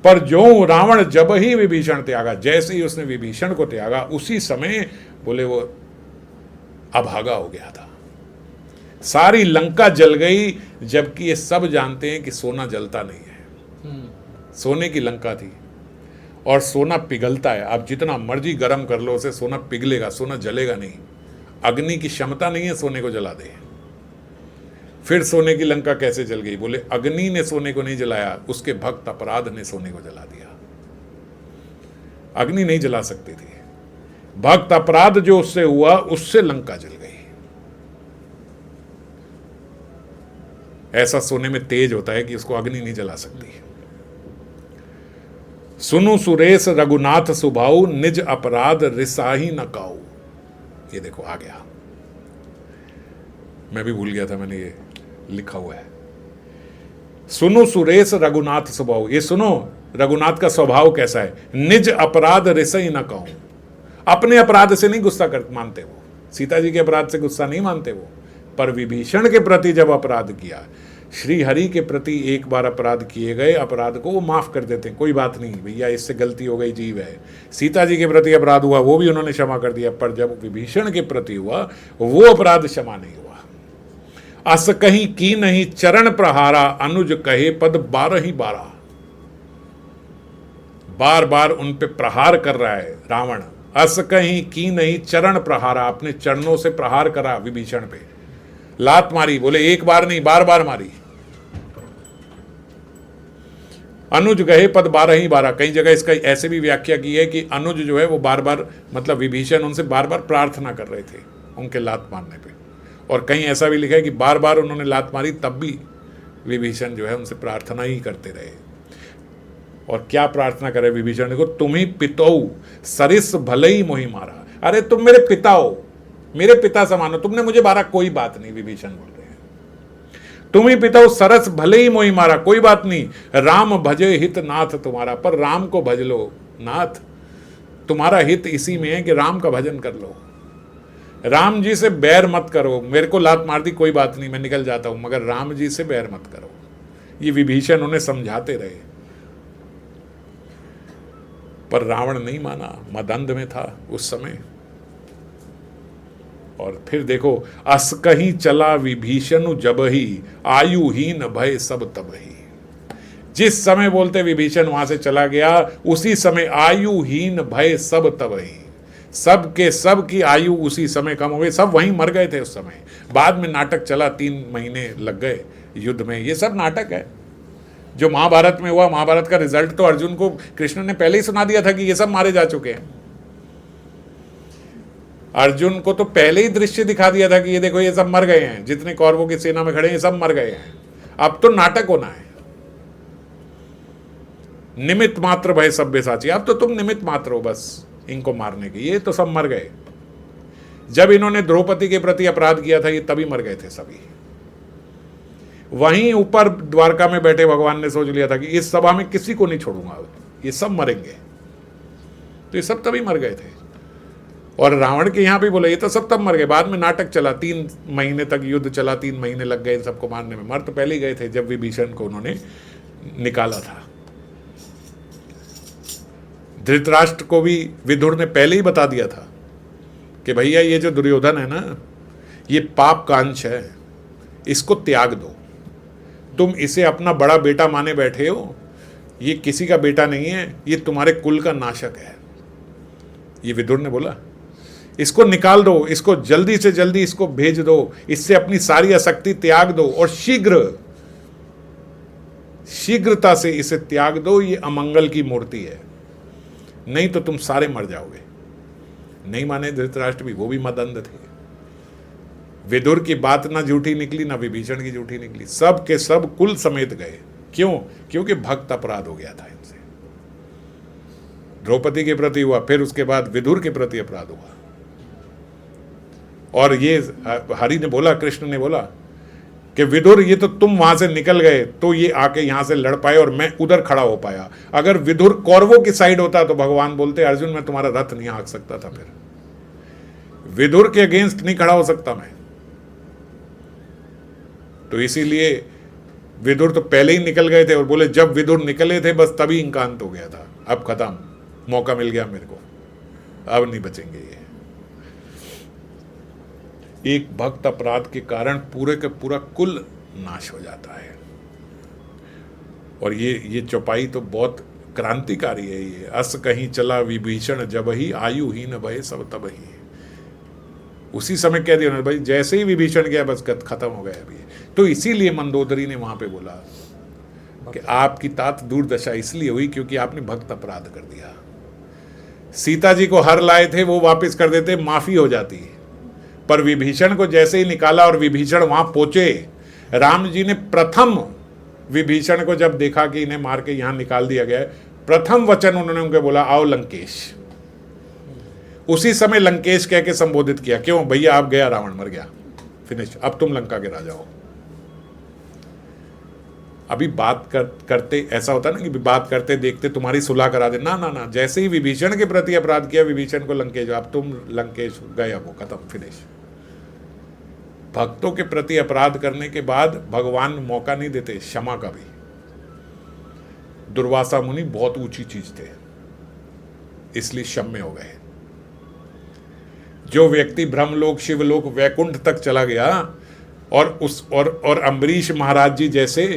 पर जो रावण जब ही विभीषण त्यागा, जैसे ही उसने विभीषण को त्यागा उसी समय बोले वो अभागा हो गया था। सारी लंका जल गई, जबकि ये सब जानते हैं कि सोना जलता नहीं है। सोने की लंका थी और सोना पिघलता है, आप जितना मर्जी गर्म कर लो उसे, सोना पिघलेगा, सोना जलेगा नहीं। अग्नि की क्षमता नहीं है सोने को जला दे। फिर सोने की लंका कैसे जल गई? बोले अग्नि ने सोने को नहीं जलाया, उसके भक्त अपराध ने सोने को जला दिया। अग्नि नहीं जला सकती थी, भक्त अपराध जो उससे हुआ उससे लंका जल गई। ऐसा सोने में तेज होता है कि उसको अग्नि नहीं जला सकती। सुनु सुरेश रघुनाथ सुभाऊ, निज अपराध रिसाही न काऊ। ये देखो आ गया, मैं भी भूल गया था, मैंने ये लिखा हुआ है। सुनो सुरेश रघुनाथ स्वभाव, ये सुनो रघुनाथ का स्वभाव कैसा है। निज अपराध रिसई न कहूं, अपने अपराध से नहीं गुस्सा कर मानते वो, सीता जी के अपराध से गुस्सा नहीं मानते वो, पर विभीषण के प्रति जब अपराध किया, श्री हरि के प्रति एक बार अपराध किए गए, अपराध को वो माफ कर देते हैं, कोई बात नहीं भैया इससे गलती हो गई, जीव है। सीता जी के प्रति अपराध हुआ वो भी उन्होंने क्षमा कर दिया, पर जब विभीषण के प्रति हुआ वो अपराध क्षमा नहीं हुआ। अस कहीं की नहीं चरण प्रहारा, अनुज कहे पद 12 बार बार उन पे प्रहार कर रहा है रावण। अस कहीं की नहीं चरण प्रहारा, अपने चरणों से प्रहार करा विभीषण पे, लात मारी, बोले एक बार नहीं बार बार मारी। अनुज गहे पद 12 कई जगह इसका ऐसे भी व्याख्या की है कि अनुज जो है वो बार बार, मतलब विभीषण उनसे बार बार प्रार्थना कर रहे थे उनके लात मारने पे, और कहीं ऐसा भी लिखा है कि बार बार उन्होंने लात मारी तब भी विभीषण जो है उनसे प्रार्थना ही करते रहे। और क्या प्रार्थना करे विभीषण, देखो तुम ही पितौ सरिस भले ही मोहि मारा, अरे तुम मेरे पिता हो, मेरे पिता समान हो, तुमने मुझे मारा कोई बात नहीं, विभीषण बोल रहे हैं। तुम ही पिता सरस भले ही मोहि मारा, कोई बात नहीं, राम भजे हित नाथ तुम्हारा, पर राम को भज लो नाथ, तुम्हारा हित इसी में है कि राम का भजन कर लो, राम जी से बैर मत करो। मेरे को लात मार दी कोई बात नहीं, मैं निकल जाता हूं, मगर राम जी से बैर मत करो। ये विभीषण उन्हें समझाते रहे। पर रावण नहीं माना, मदंध में था उस समय। और फिर देखो, अस कहीं चला विभीषण जबहि, आयुहीन भय सब तबहि। जिस समय बोलते विभीषण वहां से चला गया, उसी समय आयुहीन भय सब तबहि। सब के सब की आयु उसी समय कम हो गई, सब वहीं मर गए थे उस समय। बाद में नाटक चला, 3 महीने लग गए युद्ध में, ये सब नाटक है। जो महाभारत में हुआ, महाभारत का रिजल्ट तो अर्जुन को कृष्ण ने पहले ही सुना दिया था कि ये सब मारे जा चुके हैं। अर्जुन को तो पहले ही दृश्य दिखा दिया था कि ये देखो ये सब मर गए हैं, जितने कौरवों की सेना में खड़े हैं ये सब मर गए हैं। अब तो नाटक होना है। निमित्त मात्र भय सब्यसाची, अब तो तुम निमित्त मात्र हो बस इनको मारने के, ये तो सब मर गए। जब इन्होंने द्रौपदी के प्रति अपराध किया था ये तभी मर गए थे सभी। वहीं ऊपर द्वारका में बैठे भगवान ने सोच लिया था कि इस सभा में किसी को नहीं छोड़ूंगा, ये सब मरेंगे, तो ये सब तभी मर गए थे। और रावण के यहां भी बोले ये तो सब तब मर गए। बाद में नाटक चला, 3 महीने तक युद्ध चला, 3 महीने लग गए इन सबको मारने में। मर तो पहले ही गए थे जब विभीषण को उन्होंने निकाला था। धृतराष्ट्र को भी विदुर ने पहले ही बता दिया था कि भैया ये जो दुर्योधन है ना, ये पाप का अंश है, इसको त्याग दो। तुम इसे अपना बड़ा बेटा माने बैठे हो, ये किसी का बेटा नहीं है, ये तुम्हारे कुल का नाशक है। ये विदुर ने बोला इसको निकाल दो, इसको जल्दी से जल्दी इसको भेज दो, इससे अपनी सारी आसक्ति त्याग दो और शीघ्रता से इसे त्याग दो, ये अमंगल की मूर्ति है, नहीं तो तुम सारे मर जाओगे। नहीं माने धृतराष्ट्र भी, वो भी मदंध थे। विदुर की बात ना झूठी निकली ना विभीषण की झूठी निकली, सब के सब कुल समेत गए। क्यों? क्योंकि भक्त अपराध हो गया था इनसे। द्रौपदी के प्रति हुआ, फिर उसके बाद विदुर के प्रति अपराध हुआ। और ये हरि ने बोला, कृष्ण ने बोला कि विदुर ये तो तुम वहां से निकल गए तो ये आके यहां से लड़ पाए और मैं उधर खड़ा हो पाया। अगर विदुर कौरवों की साइड होता तो भगवान बोलते अर्जुन मैं तुम्हारा रथ नहीं हाँक सकता था, फिर विदुर के अगेंस्ट नहीं खड़ा हो सकता मैं। तो इसीलिए विदुर तो पहले ही निकल गए थे और बोले जब विदुर निकले थे बस तभी इनका अंत हो गया था। अब खत्म, मौका मिल गया मेरे को, अब नहीं बचेंगे ये। एक भक्त अपराध के कारण पूरे का पूरा कुल नाश हो जाता है। और ये चौपाई तो बहुत क्रांतिकारी है। ये अस कहीं चला विभीषण जबहि, आयुहीन भय सब तबहि। उसी समय कह दिया ना भाई, जैसे ही विभीषण गया बस खत्म हो गया अभी। तो इसीलिए मंदोदरी ने वहां पे बोला कि आपकी तात दुर्दशा इसलिए हुई क्योंकि आपने भक्त अपराध कर दिया। सीता जी को हर लाए थे, वो वापस कर देते, माफी हो जाती। पर विभीषण को जैसे ही निकाला और विभीषण वहां पहुंचे, राम जी ने प्रथम विभीषण को जब देखा कि इन्हें मार के यहां निकाल दिया गया, प्रथम वचन उन्होंने उनको बोला आओ लंकेश। उसी समय लंकेश कह के संबोधित किया। क्यों? भैया आप गया, रावण मर गया, फिनिश, अब तुम लंका के राजा हो। अभी बात करते ऐसा होता ना कि बात करते देखते तुम्हारी सुलह करा दे, ना ना ना। जैसे ही विभीषण के प्रति अपराध किया, विभीषण को लंकेश, अब तुम लंकेश गए, अब वो खत्म, फिनिश। भक्तों के प्रति अपराध करने के बाद भगवान मौका नहीं देते क्षमा का भी। दुर्वासा मुनि बहुत ऊंची चीज थे, इसलिए क्षम्य हो गए। जो व्यक्ति ब्रह्मलोक, शिवलोक, वैकुंठ तक चला गया और अम्बरीश महाराज जी जैसे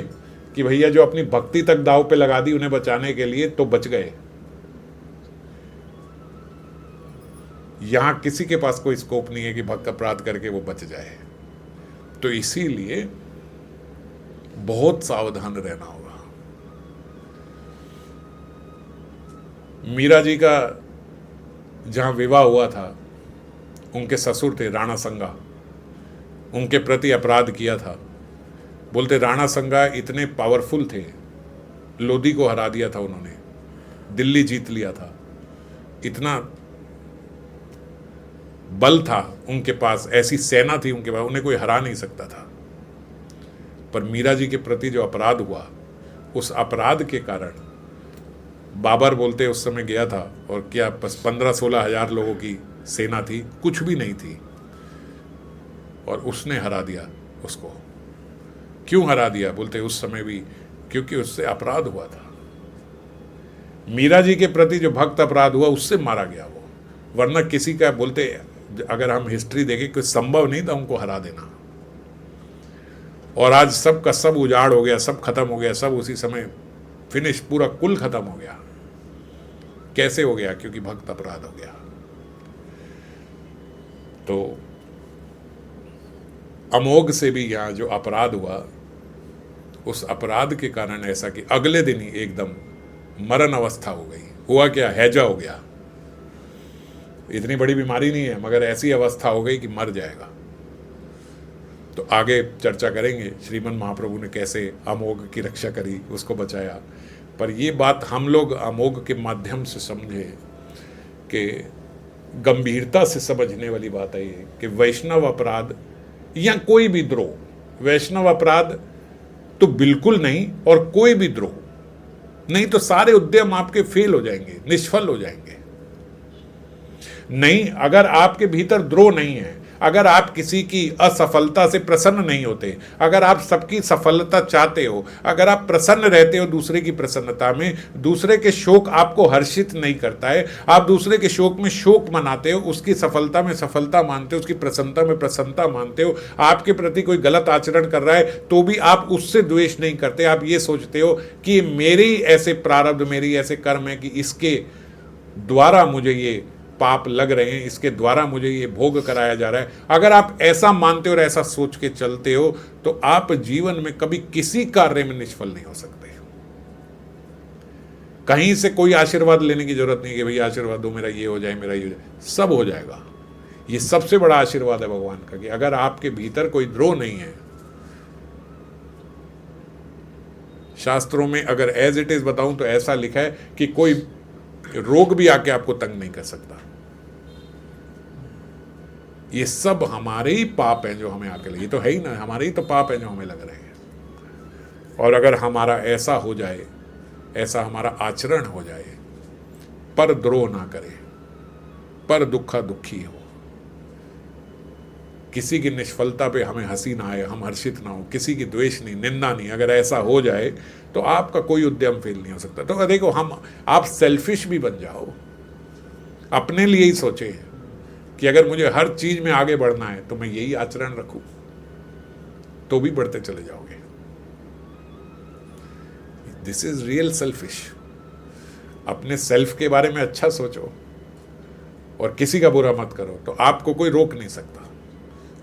कि भैया जो अपनी भक्ति तक दाव पे लगा दी उन्हें बचाने के लिए, तो बच गए। यहां किसी के पास कोई स्कोप नहीं है कि भक्त अपराध करके वो बच जाए। तो इसीलिए बहुत सावधान रहना होगा। मीरा जी का जहां विवाह हुआ था, उनके ससुर थे राणा संगा, उनके प्रति अपराध किया था। बोलते राणा संगा इतने पावरफुल थे, लोधी को हरा दिया था उन्होंने, दिल्ली जीत लिया था, इतना बल था उनके पास, ऐसी सेना थी उनके पास, उन्हें कोई हरा नहीं सकता था। पर मीरा जी के प्रति जो अपराध हुआ, उस अपराध के कारण बाबर बोलते उस समय गया था और क्या बस 15-16 हजार लोगों की सेना थी, कुछ भी नहीं थी, और उसने हरा दिया उसको। क्यों हरा दिया? बोलते उस समय भी क्योंकि उससे अपराध हुआ था। मीरा जी के प्रति जो भक्त अपराध हुआ उससे मारा गया वो, वरना किसी का बोलते अगर हम हिस्ट्री देखें कुछ संभव नहीं था उनको हरा देना। और आज सब का सब उजाड़ हो गया, सब खत्म हो गया, सब उसी समय फिनिश, पूरा कुल खत्म हो गया। कैसे हो गया? क्योंकि भक्त अपराध हो गया। तो अमोघ से भी यहाँ जो अपराध हुआ, उस अपराध के कारण ऐसा कि अगले दिन ही एकदम मरण अवस्था हो गई। हुआ क्या? हैजा हो गया। इतनी बड़ी बीमारी नहीं है मगर ऐसी अवस्था हो गई कि मर जाएगा। तो आगे चर्चा करेंगे श्रीमन महाप्रभु ने कैसे अमोघ की रक्षा करी, उसको बचाया। पर ये बात हम लोग अमोघ के माध्यम से समझे कि गंभीरता से समझने वाली बात है ये कि वैष्णव अपराध या कोई भी द्रोह, वैष्णव अपराध तो बिल्कुल नहीं, और कोई भी द्रोह नहीं तो सारे उद्यम आपके फेल हो जाएंगे, निष्फल हो जाएंगे। नहीं, अगर आपके भीतर द्रोह नहीं है, अगर आप किसी की असफलता से प्रसन्न नहीं होते, अगर आप सबकी सफलता चाहते हो, अगर आप प्रसन्न रहते हो दूसरे की प्रसन्नता में, दूसरे के शोक आपको हर्षित नहीं करता है, आप दूसरे के शोक में शोक मनाते हो, उसकी सफलता में सफलता मानते हो, उसकी प्रसन्नता में प्रसन्नता मानते हो, आपके प्रति कोई गलत आचरण कर रहा है तो भी आप उससे द्वेष नहीं करते। आप ये सोचते हो कि मेरी ऐसे प्रारब्ध, मेरी ऐसे कर्म है कि इसके द्वारा मुझे ये पाप लग रहे हैं, इसके द्वारा मुझे ये भोग कराया जा रहा है। अगर आप ऐसा मानते हो और ऐसा सोच के चलते हो तो आप जीवन में कभी किसी कार्य में निष्फल नहीं हो सकते। कहीं से कोई आशीर्वाद लेने की जरूरत नहीं कि भैया आशीर्वाद दो, मेरा ये हो जाए, मेरा ये हो जाए। सब हो जाएगा। ये सबसे बड़ा आशीर्वाद है भगवान का कि अगर आपके भीतर कोई द्रोह नहीं है। शास्त्रों में अगर एज इट इज बताऊं तो ऐसा लिखा है कि कोई रोग भी आके आपको तंग नहीं कर सकता। ये सब हमारे ही पाप हैं जो हमें आके लगे, ये तो है ही ना, हमारे ही तो पाप हैं जो हमें लग रहे हैं। और अगर हमारा ऐसा हो जाए, ऐसा हमारा आचरण हो जाए, पर द्रोह ना करे, पर दुखा दुखी हो, किसी की निष्फलता पे हमें हंसी ना आए, हम हर्षित ना हो, किसी की द्वेष नहीं, निंदा नहीं, अगर ऐसा हो जाए तो आपका कोई उद्यम फेल नहीं हो सकता। तो देखो, आप सेल्फिश भी बन जाओ, अपने लिए ही सोचे कि अगर मुझे हर चीज में आगे बढ़ना है तो मैं यही आचरण रखूं, तो भी बढ़ते चले जाओगे। This is real selfish. अपने सेल्फ के बारे में अच्छा सोचो और किसी का बुरा मत करो, तो आपको कोई रोक नहीं सकता।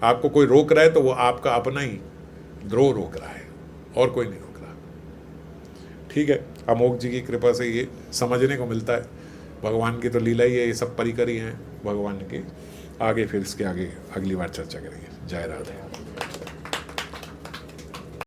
आपको कोई रोक रहा है तो वो आपका अपना ही द्रोह रोक रहा है, और कोई नहीं रोक रहा। ठीक है, अमोघ जी की कृपा से ये समझने को मिलता है। भगवान की तो लीला ही है, ये सब परिकर ही हैं भगवान की। आगे फिर इसके आगे अगली बार चर्चा करेंगे। जय राधे।